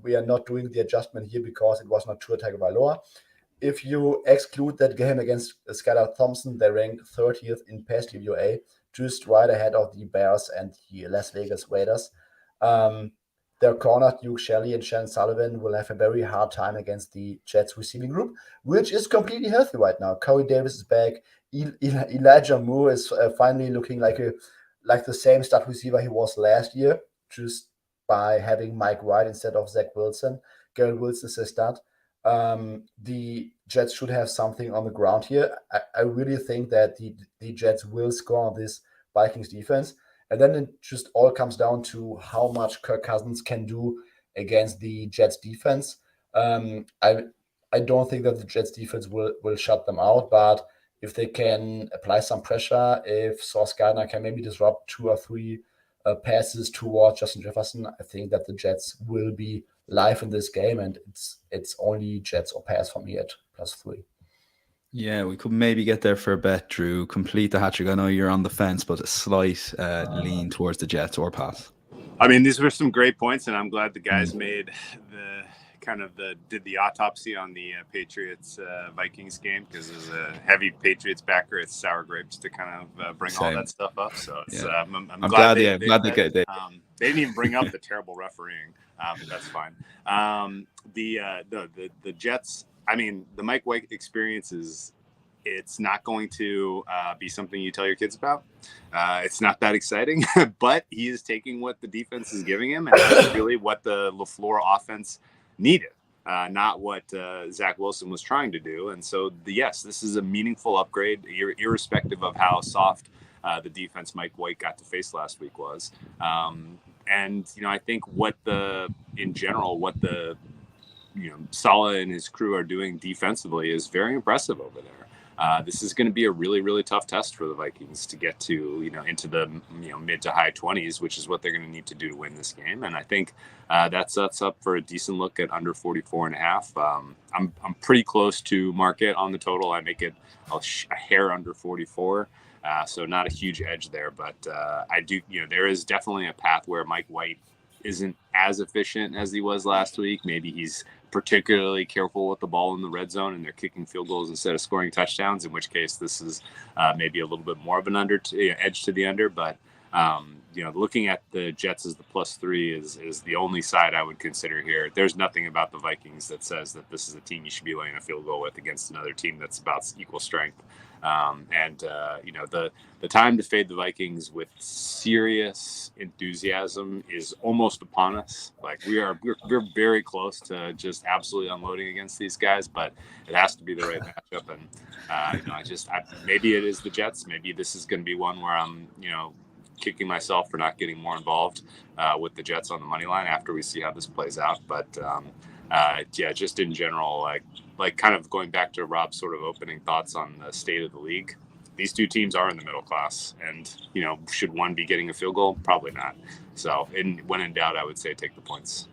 we are not doing the adjustment here because it was not Tua Tagovailoa." If you exclude that game against Skylar Thompson, they rank 30th in pass DVOA, just right ahead of the Bears and the Las Vegas Raiders. Their corner, Duke Shelley and Shannon Sullivan, will have a very hard time against the Jets receiving group, which is completely healthy right now. Corey Davis is back. Elijah Moore is finally looking like the same stud receiver he was last year, just by having Mike White instead of Zach Wilson. Garrett Wilson is a stud. The Jets should have something on the ground here. I really think that the Jets will score on this Vikings defense. And then it just all comes down to how much Kirk Cousins can do against the Jets defense. I don't think that the Jets defense will shut them out, but if they can apply some pressure, if Sauce Gardner can maybe disrupt 2 or 3 passes towards Justin Jefferson, I think that the Jets will be live in this game, and it's only Jets or pass for me at +3. Yeah, we could maybe get there for a bet, Drew. Complete the hat trick. I know you're on the fence, but a slight lean towards the Jets or pass. I mean, these were some great points, and I'm glad the guys made did the autopsy on the Patriots Vikings game, because as a heavy Patriots backer, it's sour grapes to kind of bring all that stuff up. So it's, I'm glad they didn't even bring up the terrible refereeing, but that's fine. The Jets. I mean, the Mike White experience it's not going to be something you tell your kids about. It's not that exciting, but he is taking what the defense is giving him, and that's really what the LaFleur offense needed, not what Zach Wilson was trying to do. And so, yes, this is a meaningful upgrade, irrespective of how soft the defense Mike White got to face last week was. And, I think what Saleh and his crew are doing defensively is very impressive over there. This is going to be a really, really tough test for the Vikings to get to, into the mid to high 20s, which is what they're going to need to do to win this game. And I think that sets up for a decent look at under 44.5. I'm pretty close to market on the total. I make it a hair under 44. So not a huge edge there, but I do, there is definitely a path where Mike White isn't as efficient as he was last week. Maybe he's particularly careful with the ball in the red zone and they're kicking field goals instead of scoring touchdowns, in which case this is maybe a little bit more of an edge to the under. But, looking at the Jets as the +3 is the only side I would consider here. There's nothing about the Vikings that says that this is a team you should be laying a field goal with against another team that's about equal strength. The time to fade the Vikings with serious enthusiasm is almost upon us. Like we're very close to just absolutely unloading against these guys, but it has to be the right matchup. And maybe it is the Jets. Maybe this is going to be one where I'm kicking myself for not getting more involved with the Jets on the money line after we see how this plays out. But just in general, like kind of going back to Rob's sort of opening thoughts on the state of the league. These two teams are in the middle class, and should one be getting a field goal? Probably not. So, when in doubt, I would say take the points.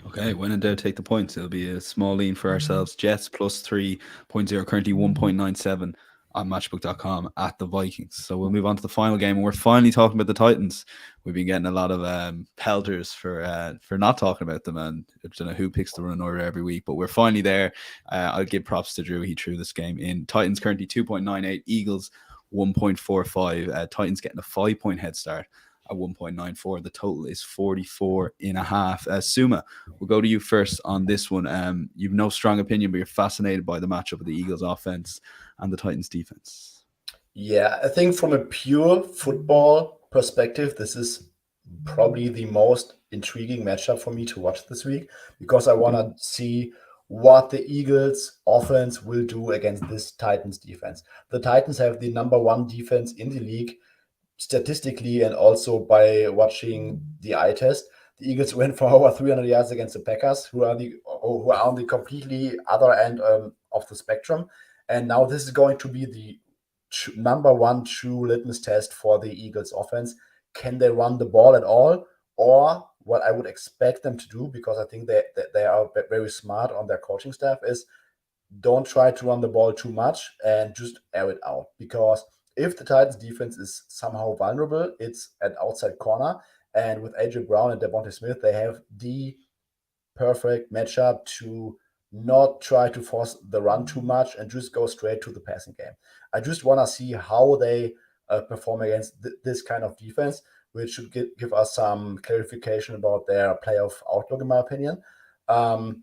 Okay, when in doubt, take the points. It'll be a small lean for ourselves. Jets +3.0, currently 1.97 on Matchbook.com at the Vikings. So we'll move on to the final game, and we're finally talking about the Titans. We've been getting a lot of pelters for not talking about them, and I don't know who picks the run order every week, but we're finally there. I'll give props to Drew. He threw this game in. Titans currently 2.98, Eagles 1.45. Titans getting a 5-point head start at 1.94. The total is 44.5. Suma, we'll go to you first on this one. You've no strong opinion, but you're fascinated by the matchup of the Eagles offense and the Titans defense. Yeah, I think from a pure football perspective, this is probably the most intriguing matchup for me to watch this week, because I want to see what the Eagles offense will do against this Titans defense. The Titans have the number 1 defense in the league statistically, and also by watching the eye test. The Eagles went for over 300 yards against the Packers, who are on the completely other end of the spectrum. And now this is going to be the number 1 true litmus test for the Eagles offense. Can they run the ball at all? Or what I would expect them to do, because I think they are very smart on their coaching staff, is don't try to run the ball too much and just air it out. Because if the Titans defense is somehow vulnerable, it's an outside corner. And with A.J. Brown and Devontae Smith, they have the perfect matchup to not try to force the run too much and just go straight to the passing game. I just want to see how they perform against this kind of defense, which should give us some clarification about their playoff outlook, in my opinion. And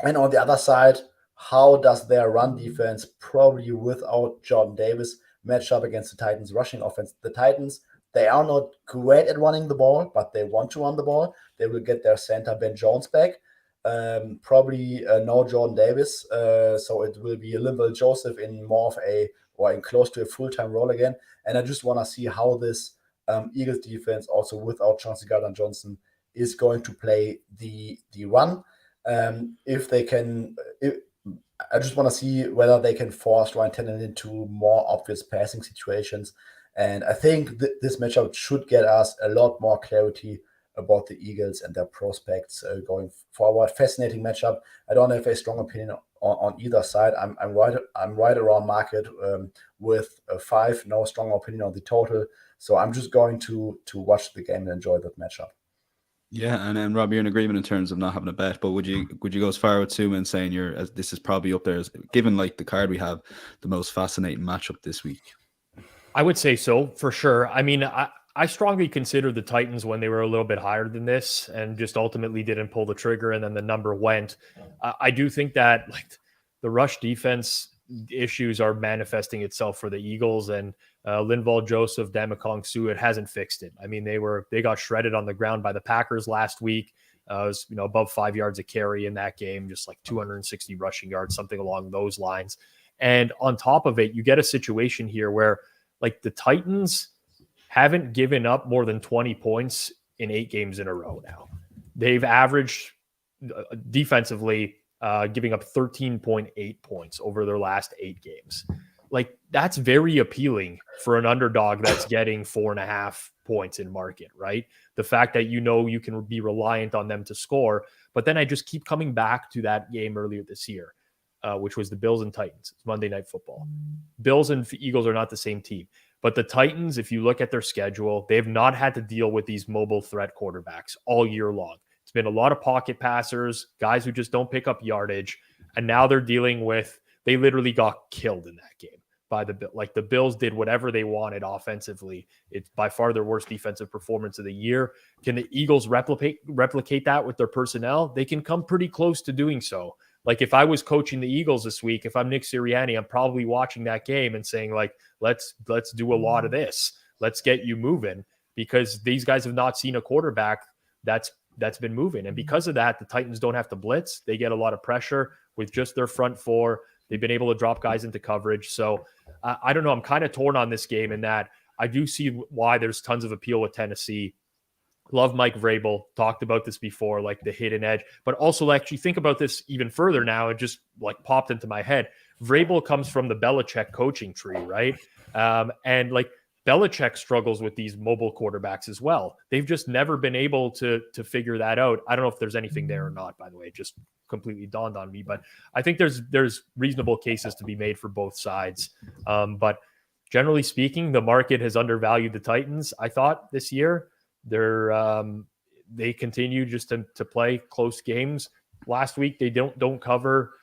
on the other side, how does their run defense, probably without Jordan Davis, match up against the Titans' rushing offense? The Titans, they are not great at running the ball, but they want to run the ball. They will get their center Ben Jones back. Probably no Jordan Davis, so it will be Linval Joseph in more of in close to a full-time role again. And I just want to see how this Eagles defense, also without Chauncey Gardner-Johnson, is going to play the run. If they can, I just want to see whether they can force Ryan Tannehill into more obvious passing situations. And I think this matchup should get us a lot more clarity about the Eagles and their prospects going forward. Fascinating matchup. I don't have a strong opinion on either side. I'm right around market with 5. No strong opinion on the total. So I'm just going to watch the game and enjoy that matchup. Yeah, and then Rob, you're in agreement in terms of not having a bet, but would you go as far with Suma and saying this is probably up there as, given like the card we have, the most fascinating matchup this week? I would say so, for sure. I mean, I strongly consider the Titans when they were a little bit higher than this and just ultimately didn't pull the trigger, and then the number went. I do think that like the rush defense issues are manifesting itself for the Eagles, and Linval Joseph, Damakong Su, it hasn't fixed it. I mean, they got shredded on the ground by the Packers last week. It was above 5 yards a carry in that game, just like 260 rushing yards, something along those lines. And on top of it, you get a situation here where like the Titans haven't given up more than 20 points in 8 games in a row now. They've averaged defensively giving up 13.8 points over their last 8 games. Like that's very appealing for an underdog that's getting 4.5 points in market, right? The fact that you can be reliant on them to score. But then I just keep coming back to that game earlier this year, which was the Bills and Titans. It's Monday Night Football. Bills and Eagles are not the same team. But the Titans, if you look at their schedule, they've not had to deal with these mobile threat quarterbacks all year long. It's been a lot of pocket passers, guys who just don't pick up yardage. And now they're dealing with, they literally got killed in that game by the Bills. Like the Bills did whatever they wanted offensively. It's by far their worst defensive performance of the year. Can the Eagles replicate that with their personnel? They can come pretty close to doing so. Like if I was coaching the Eagles this week, if I'm Nick Sirianni, I'm probably watching that game and saying like, let's do a lot of this. Let's get you moving, because these guys have not seen a quarterback that's been moving. And because of that, the Titans don't have to blitz. They get a lot of pressure with just their front four. They've been able to drop guys into coverage. So I don't know. I'm kind of torn on this game in that I do see why there's tons of appeal with Tennessee. Love Mike Vrabel. Talked about this before, like the hidden edge. But also, actually think about this even further now. It just like popped into my head. Vrabel comes from the Belichick coaching tree, right? And like Belichick struggles with these mobile quarterbacks as well. They've just never been able to figure that out. I don't know if there's anything there or not, by the way. It just completely dawned on me. But I think there's reasonable cases to be made for both sides. But generally speaking, the market has undervalued the Titans, I thought, this year. They continue just to play close games. Last week they don't cover.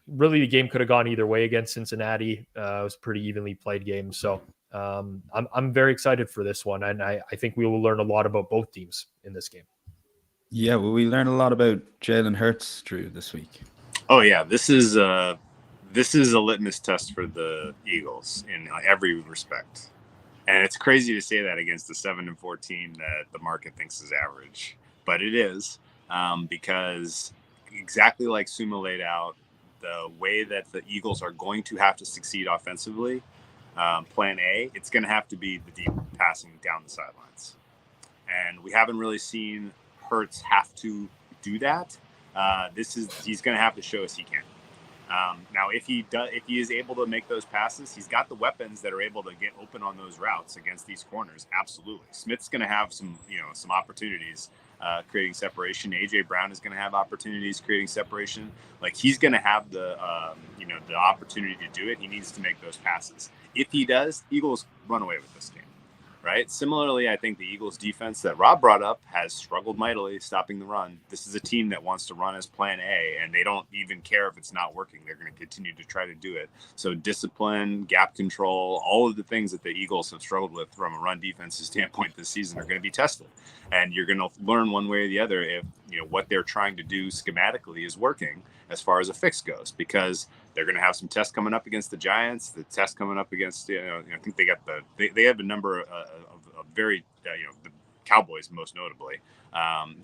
Really, the game could have gone either way against Cincinnati. It was a pretty evenly played game. So I'm very excited for this one, and I think we will learn a lot about both teams in this game. Yeah, well, we learned a lot about Jalen Hurts, Drew, this week. Oh yeah, this is a litmus test for the Eagles in every respect. And it's crazy to say that against the 7-4 team that the market thinks is average, but it is, because exactly like Suma laid out, the way that the Eagles are going to have to succeed offensively, plan A, it's going to have to be the deep passing down the sidelines. And we haven't really seen Hurts have to do that. He's going to have to show us he can. Now, if he is able to make those passes, he's got the weapons that are able to get open on those routes against these corners. Absolutely, Smith's going to have some opportunities creating separation. AJ Brown is going to have opportunities creating separation. Like he's going to have the opportunity to do it. He needs to make those passes. If he does, Eagles run away with this game. Right. Similarly, I think the Eagles defense that Rob brought up has struggled mightily stopping the run. This is a team that wants to run as plan A, and they don't even care if it's not working. They're going to continue to try to do it. So discipline, gap control, all of the things that the Eagles have struggled with from a run defensive standpoint this season are going to be tested. And you're going to learn one way or the other if what they're trying to do schematically is working as far as a fix goes, because they're going to have some tests coming up against the Giants, the test coming up against, I think they have a number of very, the Cowboys most notably,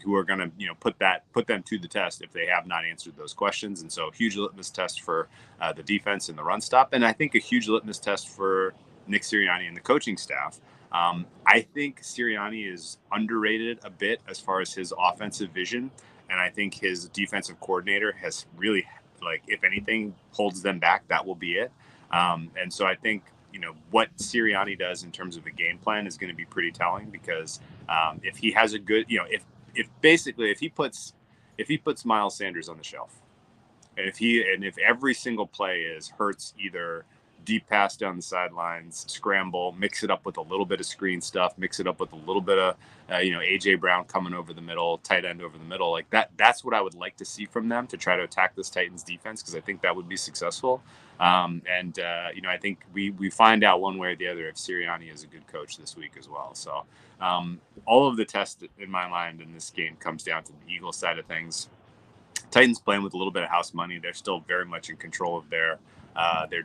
who are going to, put them to the test if they have not answered those questions. And so huge litmus test for the defense and the run stop. And I think a huge litmus test for Nick Sirianni and the coaching staff. I think Sirianni is underrated a bit as far as his offensive vision. And I think his defensive coordinator has really, if anything holds them back, that will be it. And so I think, what Sirianni does in terms of a game plan is going to be pretty telling, because if he has a good, if he puts Miles Sanders on the shelf, and if every single play is Hurts either deep pass down the sidelines, scramble, mix it up with a little bit of screen stuff, mix it up with a little bit of AJ Brown coming over the middle, tight end over the middle, like that's what I would like to see from them to try to attack this Titans defense, because I think that would be successful. I think we find out one way or the other if Sirianni is a good coach this week as well. So all of the tests in my mind in this game comes down to the Eagles side of things. Titans playing with a little bit of house money. They're still very much in control of their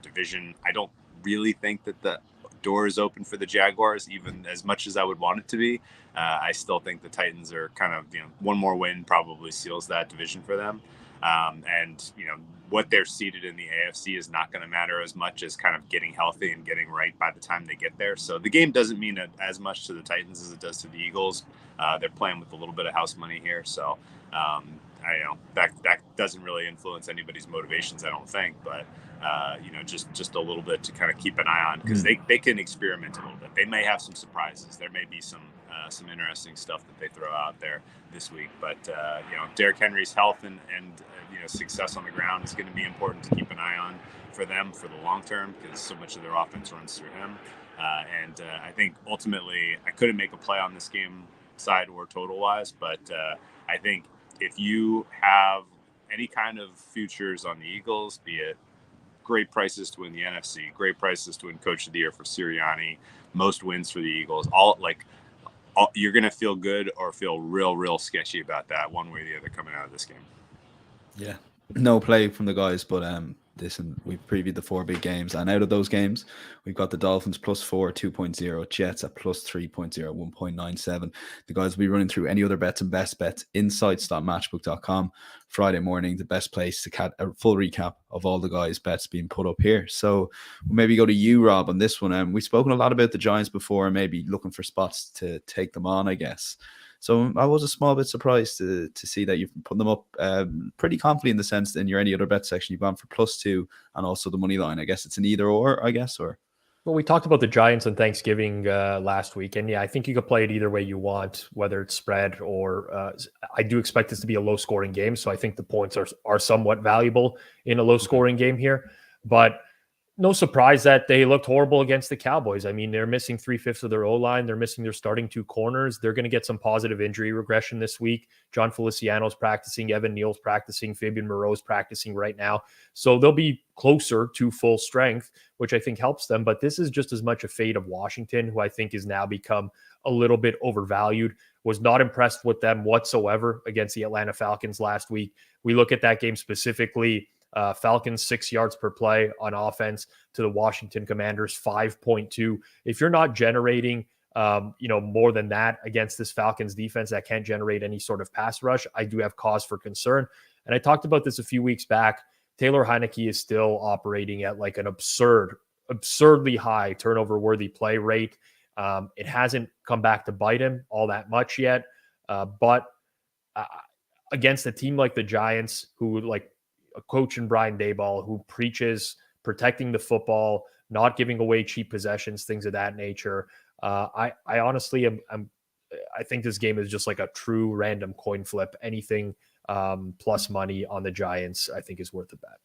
division. I don't really think that the door is open for the Jaguars, even as much as I would want it to be. I still think the Titans are kind of, one more win probably seals that division for them. What they're seated in the AFC is not going to matter as much as kind of getting healthy and getting right by the time they get there. So the game doesn't mean as much to the Titans as it does to the Eagles. They're playing with a little bit of house money here. So I know that doesn't really influence anybody's motivations, I don't think, but just a little bit to kind of keep an eye on, because they can experiment a little bit. They may have some surprises. There may be some interesting stuff that they throw out there this week. But Derrick Henry's health and success on the ground is going to be important to keep an eye on for them for the long term, because so much of their offense runs through him. I think ultimately I couldn't make a play on this game side or total wise, but I think if you have any kind of futures on the Eagles, be it great prices to win the NFC, great prices to win Coach of the Year for Sirianni, most wins for the Eagles, you're going to feel good or feel real sketchy about that one way or the other coming out of this game. Yeah, no play from the guys, but listen, we've previewed the 4 big games, and out of those games, we've got the Dolphins +4, 2.0, Jets at +3.0, 1.97. The guys will be running through any other bets and best bets insights.matchbook.com Friday morning, the best place to get a full recap of all the guys' bets being put up here. So we'll maybe go to you, Rob, on this one. We've spoken a lot about the Giants before, maybe looking for spots to take them on, I guess. So I was a small bit surprised to see that you've put them up pretty confidently, in the sense that in your any other bet section, you've gone for +2 and also the money line. I guess it's an either or, I guess, or. Well, we talked about the Giants on Thanksgiving last week, and yeah, I think you could play it either way you want, whether it's spread or I do expect this to be a low-scoring game, so I think the points are somewhat valuable in a low-scoring game here. But no surprise that they looked horrible against the Cowboys. I mean, they're missing 3/5 of their O-line. They're missing their starting 2 corners. They're going to get some positive injury regression this week. John Feliciano's practicing. Evan Neal's practicing. Fabian Moreau's practicing right now. So they'll be closer to full strength, which I think helps them. But this is just as much a fate of Washington, who I think has now become a little bit overvalued. Was not impressed with them whatsoever against the Atlanta Falcons last week. We look at that game specifically. Falcons 6 yards per play on offense to the Washington Commanders 5.2. If you're not generating more than that against this Falcons defense that can't generate any sort of pass rush, I do have cause for concern. And I talked about this a few weeks back. Taylor Heineke is still operating at like an absurdly high turnover worthy play rate. It hasn't come back to bite him all that much yet. But against a team like the Giants, who like a coach in Brian Daboll, who preaches protecting the football, not giving away cheap possessions, things of that nature. I honestly I think this game is just like a true random coin flip. Anything plus money on the Giants, I think, is worth a bet.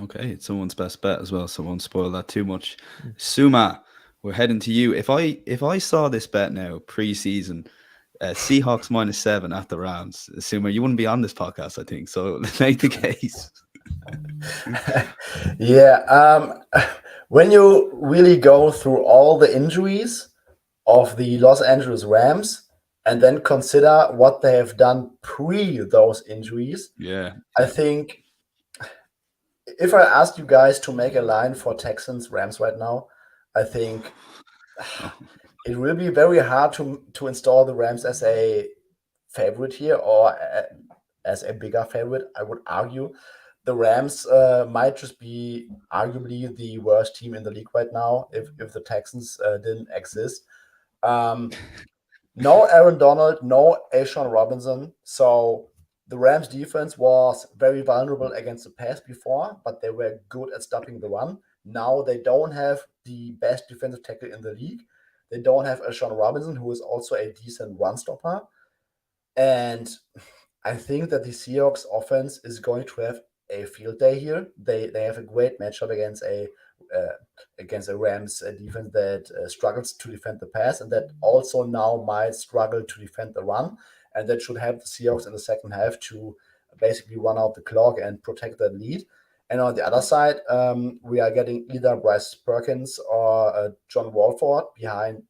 Okay, it's someone's best bet as well, so I won't spoil that too much. Suma, we're heading to you. If I saw this bet now preseason, Seahawks -7 at the Rams, Suma, you wouldn't be on this podcast, I think. So make the case. Yeah. When you really go through all the injuries of the Los Angeles Rams and then consider what they have done pre those injuries, yeah, I think if I asked you guys to make a line for Texans Rams right now, I think it will be very hard to install the Rams as a favorite here, or as a bigger favorite. I would argue the Rams might just be arguably the worst team in the league right now if the Texans didn't exist. No Aaron Donald, no Ashawn Robinson. So the Rams defense was very vulnerable against the pass before, but they were good at stopping the run. Now they don't have the best defensive tackle in the league. They don't have Ashawn Robinson, who is also a decent run stopper. And I think that the Seahawks offense is going to have a field day here. They have a great matchup against a Rams defense that struggles to defend the pass, and that also now might struggle to defend the run, and that should help the Seahawks in the second half to basically run out the clock and protect that lead. And on the other side, we are getting either Bryce Perkins or John Walford behind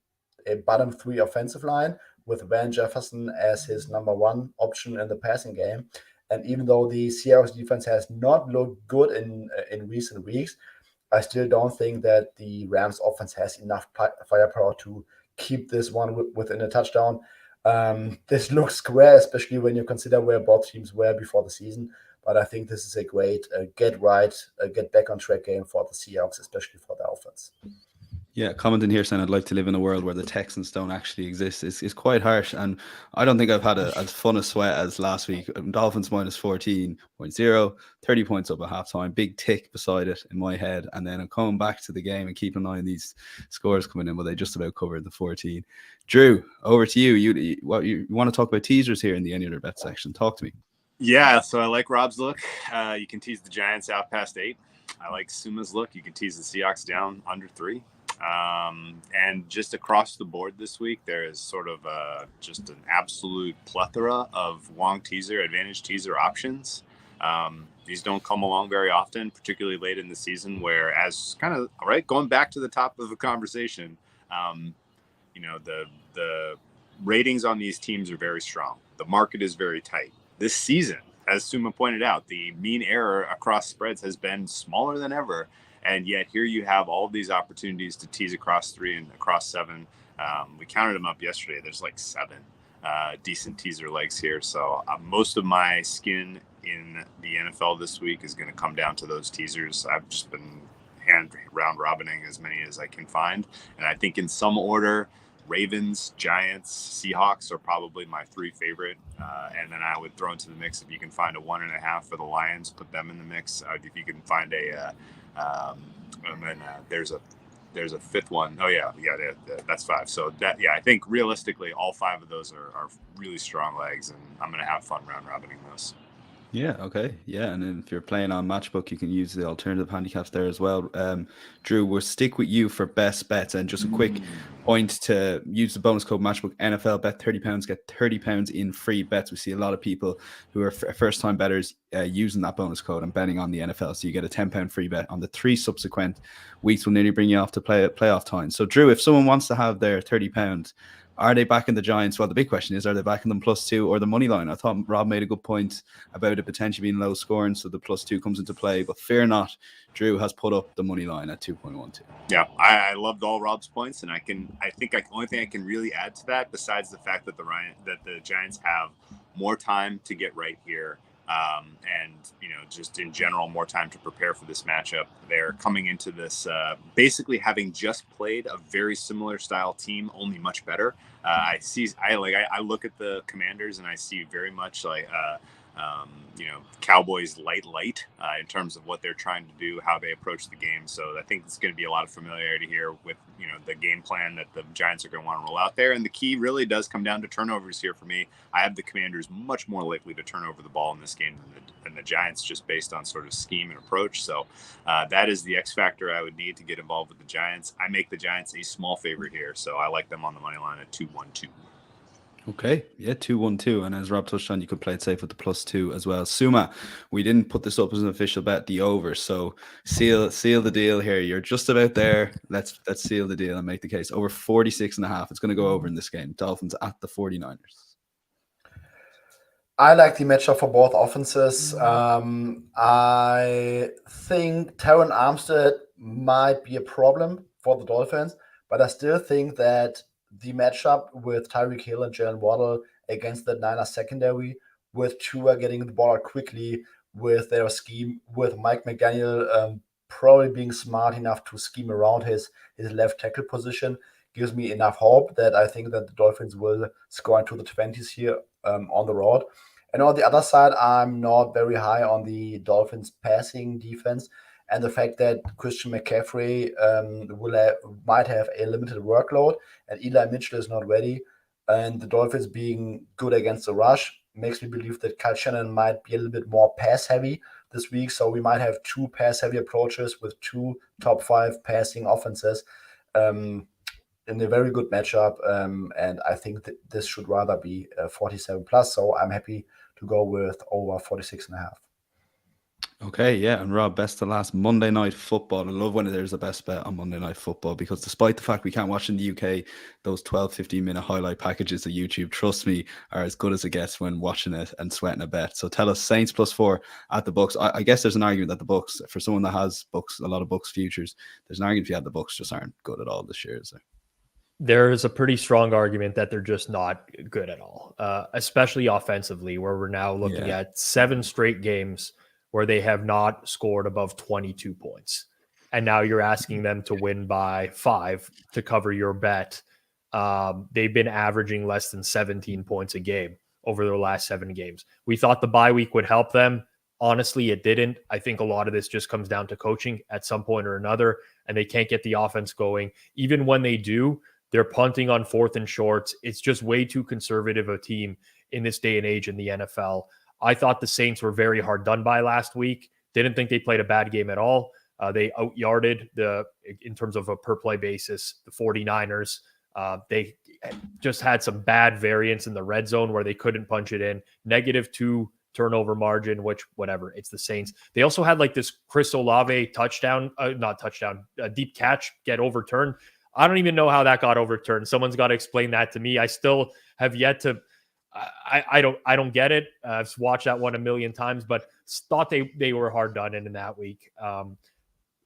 a bottom three offensive line, with Van Jefferson as his number one option in the passing game. And even though the Seahawks defense has not looked good in recent weeks, I still don't think that the Rams offense has enough firepower to keep this one within a touchdown. This looks square, especially when you consider where both teams were before the season. But I think this is a great get back on track game for the Seahawks, especially for the offense. Yeah, commenting here saying I'd like to live in a world where the Texans don't actually exist is quite harsh. And I don't think I've had as fun a sweat as last week. Dolphins minus 14.0, 30 points up at halftime, big tick beside it in my head. And then I'm coming back to the game and keeping an eye on these scores coming in, but they just about covered the 14. Drew, over to you. You want to talk about teasers here in the any other bet section? Talk to me. Yeah, so I like Rob's look. You can tease the Giants out past 8. I like Suma's look. You can tease the Seahawks down under 3. And just across the board this week, there is sort of just an absolute plethora of long teaser, advantage teaser options. These don't come along very often, particularly late in the season, where as kind of, all right, going back to the top of the conversation, the ratings on these teams are very strong. The market is very tight. This season, as Suma pointed out, the mean error across spreads has been smaller than ever. And yet here you have all of these opportunities to tease across 3 and across 7. We counted them up yesterday. There's like 7 decent teaser legs here. So most of my skin in the NFL this week is going to come down to those teasers. I've just been round robining as many as I can find. And I think in some order, Ravens, Giants, Seahawks are probably my 3 favorite. And then I would throw into the mix, if you can find a 1.5 for the Lions, put them in the mix. If you can find and then there's a 5th one. Oh yeah, that's 5. So I think realistically, all 5 of those are really strong legs, and I'm gonna have fun round robining those. Yeah, okay. Yeah, and then if you're playing on Matchbook, you can use the alternative handicaps there as well. Drew, we'll stick with you for best bets, and just a quick point to use the bonus code Matchbook NFL, bet £30, get £30 in free bets. We see a lot of people who are first-time bettors using that bonus code and betting on the NFL, so you get a £10 free bet on the 3 subsequent weeks. Will nearly bring you off to playoff time. So Drew, if someone wants to have their £30, are they backing the Giants? Well, the big question is, are they backing them +2 or the money line? I thought Rob made a good point about it potentially being low scoring, so the +2 comes into play. But fear not, Drew has put up the money line at 2.12. Yeah, I loved all Rob's points, and I think the only thing I can really add to that, besides the fact that the Giants have more time to get right here, and just in general more time to prepare for this matchup. They're coming into this basically having just played a very similar style team, only much better. I look at the Commanders and I see very much like Cowboys light in terms of what they're trying to do, how they approach the game. So I think it's going to be a lot of familiarity here with the game plan that the Giants are going to want to roll out there. And the key really does come down to turnovers here for me. I have the Commanders much more likely to turn over the ball in this game than the Giants, just based on sort of scheme and approach. So that is the X factor I would need to get involved with the Giants. I make the Giants a small favorite here, so I like them on the money line at 2-1-2. Okay, yeah, 2-1-2, and as Rob touched on, you could play it safe with the +2 as well. Suma, we didn't put this up as an official bet, the over, so seal the deal here. You're just about there. Let's seal the deal and make the case. Over 46.5. It's going to go over in this game. Dolphins at the 49ers. I like the matchup for both offenses. I think Terron Armstead might be a problem for the Dolphins, but I still think that the matchup with Tyreek Hill and Jalen Waddle against the Niners secondary, with Tua getting the ball out quickly, with their scheme, with Mike McDaniel probably being smart enough to scheme around his left tackle position, gives me enough hope that I think that the Dolphins will score into the 20s here on the road. And on the other side, I'm not very high on the Dolphins passing defense, and the fact that Christian McCaffrey might have a limited workload and Eli Mitchell is not ready. and the Dolphins being good against the rush makes me believe that Kyle Shanahan might be a little bit more pass heavy this week. So we might have 2 pass heavy approaches with 2 top 5 passing offenses in a very good matchup. And I think that this should rather be 47 plus. So I'm happy to go with over 46.5. Okay, yeah, and Rob, best to last Monday Night Football. I love when there's a best bet on Monday Night Football, because despite the fact we can't watch in the UK, those 12, 15-minute highlight packages of YouTube, trust me, are as good as it gets when watching it and sweating a bet. So tell us, Saints +4 at the Bucks. I guess there's an argument that the Bucks, for someone that has Bucks, a lot of Bucks futures, there's an argument if you had the Bucks just aren't good at all this year, is there? There is a pretty strong argument that they're just not good at all, especially offensively, where we're now looking at 7 straight games where they have not scored above 22 points. And now you're asking them to win by 5 to cover your bet. They've been averaging less than 17 points a game over their last 7 games. We thought the bye week would help them. Honestly, it didn't. I think a lot of this just comes down to coaching at some point or another, and they can't get the offense going. Even when they do, they're punting on 4th and shorts. It's just way too conservative a team in this day and age in the NFL. I thought the Saints were very hard done by last week. Didn't think they played a bad game at all. They out-yarded in terms of a per-play basis, the 49ers. They just had some bad variance in the red zone where they couldn't punch it in. -2 turnover margin, which, whatever, it's the Saints. They also had like this Chris Olave deep catch get overturned. I don't even know how that got overturned. Someone's got to explain that to me. I still have yet to. I don't get it. I've watched that one a million times, but thought they were hard done in that week.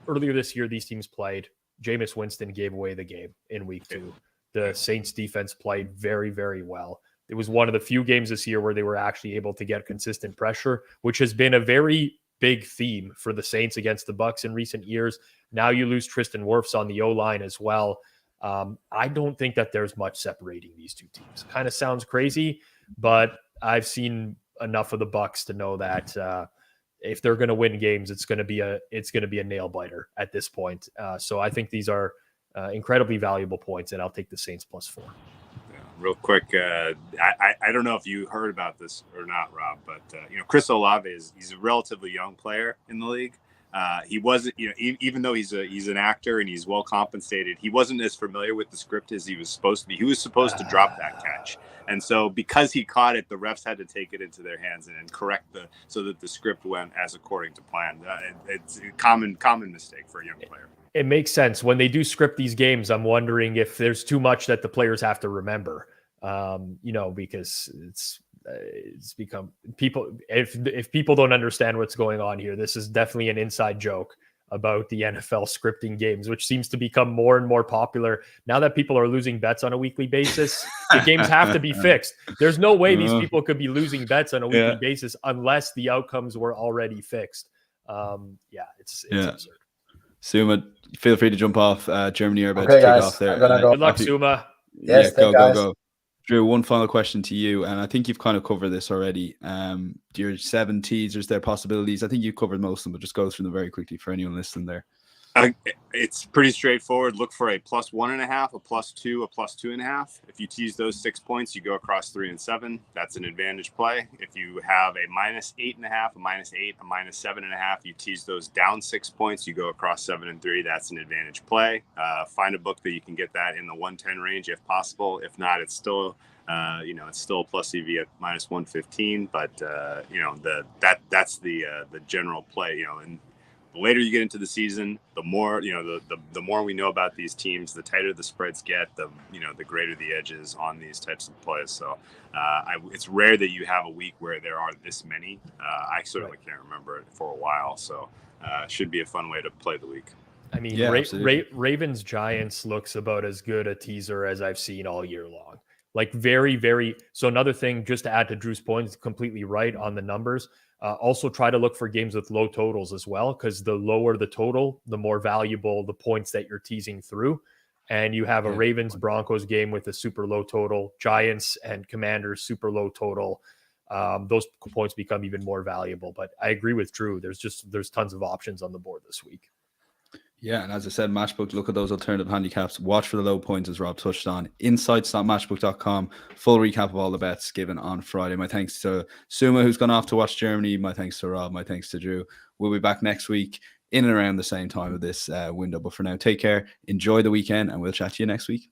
Earlier this year, these teams played. Jameis Winston gave away the game in week 2. The Saints defense played very, very well. It was one of the few games this year where they were actually able to get consistent pressure, which has been a very big theme for the Saints against the Bucs in recent years. Now you lose Tristan Wirfs on the O-line as well. I don't think that there's much separating these two teams. Kind of sounds crazy, but I've seen enough of the Bucs to know that if they're going to win games, it's going to be a nail biter at this point. So I think these are incredibly valuable points, and I'll take the Saints +4. Real quick, I don't know if you heard about this or not, Rob, but Chris Olave he's a relatively young player in the league. He wasn't, even though he's an actor and he's well compensated, he wasn't as familiar with the script as he was supposed to be. He was supposed to drop that catch, and so because he caught it, the refs had to take it into their hands and correct so that the script went as according to plan. It's a common mistake for a young player. It makes sense. When they do script these games, I'm wondering if there's too much that the players have to remember, because it's become people. If people don't understand what's going on here, this is definitely an inside joke about the NFL scripting games, which seems to become more and more popular now that people are losing bets on a weekly basis. The games have to be fixed. There's no way these people could be losing bets on a weekly basis unless the outcomes were already fixed. It's absurd. Suma, feel free to jump off. Germany are about to kick off there. Good luck, Suma. Yes, go. Drew, one final question to you, and I think you've kind of covered this already. Your 7 teasers, their possibilities. I think you covered most of them, but just go through them very quickly for anyone listening there. It's pretty straightforward. Look for a +1.5, a +2, a +2.5. If you tease those 6 points, you go across 3 and 7. That's an advantage play. If you have a -8.5, a -8, a -7.5, you tease those down 6 points, you go across 7 and 3. That's an advantage play. Find a book that you can get that in the 110 range if possible. If not, it's still it's still a plus EV at -115. But that's the general play. And the later you get into the season, the more the more we know about these teams, the tighter the spreads get, the greater the edges on these types of plays. So it's rare that you have a week where there are this many. I certainly can't remember it for a while. So it should be a fun way to play the week. I mean, Ravens Giants looks about as good a teaser as I've seen all year long. Like very, very. So another thing, just to add to Drew's point, is completely right on the numbers. Also try to look for games with low totals as well, because the lower the total, the more valuable the points that you're teasing through. And you have a Ravens-Broncos game with a super low total, Giants and Commanders super low total. Those points become even more valuable. But I agree with Drew. There's tons of options on the board this week. Yeah, and as I said, Matchbook, look at those alternative handicaps. Watch for the low points, as Rob touched on. Insights.matchbook.com. Full recap of all the bets given on Friday. My thanks to Suma, who's gone off to watch Germany. My thanks to Rob. My thanks to Drew. We'll be back next week in and around the same time of this window. But for now, take care. Enjoy the weekend, and we'll chat to you next week.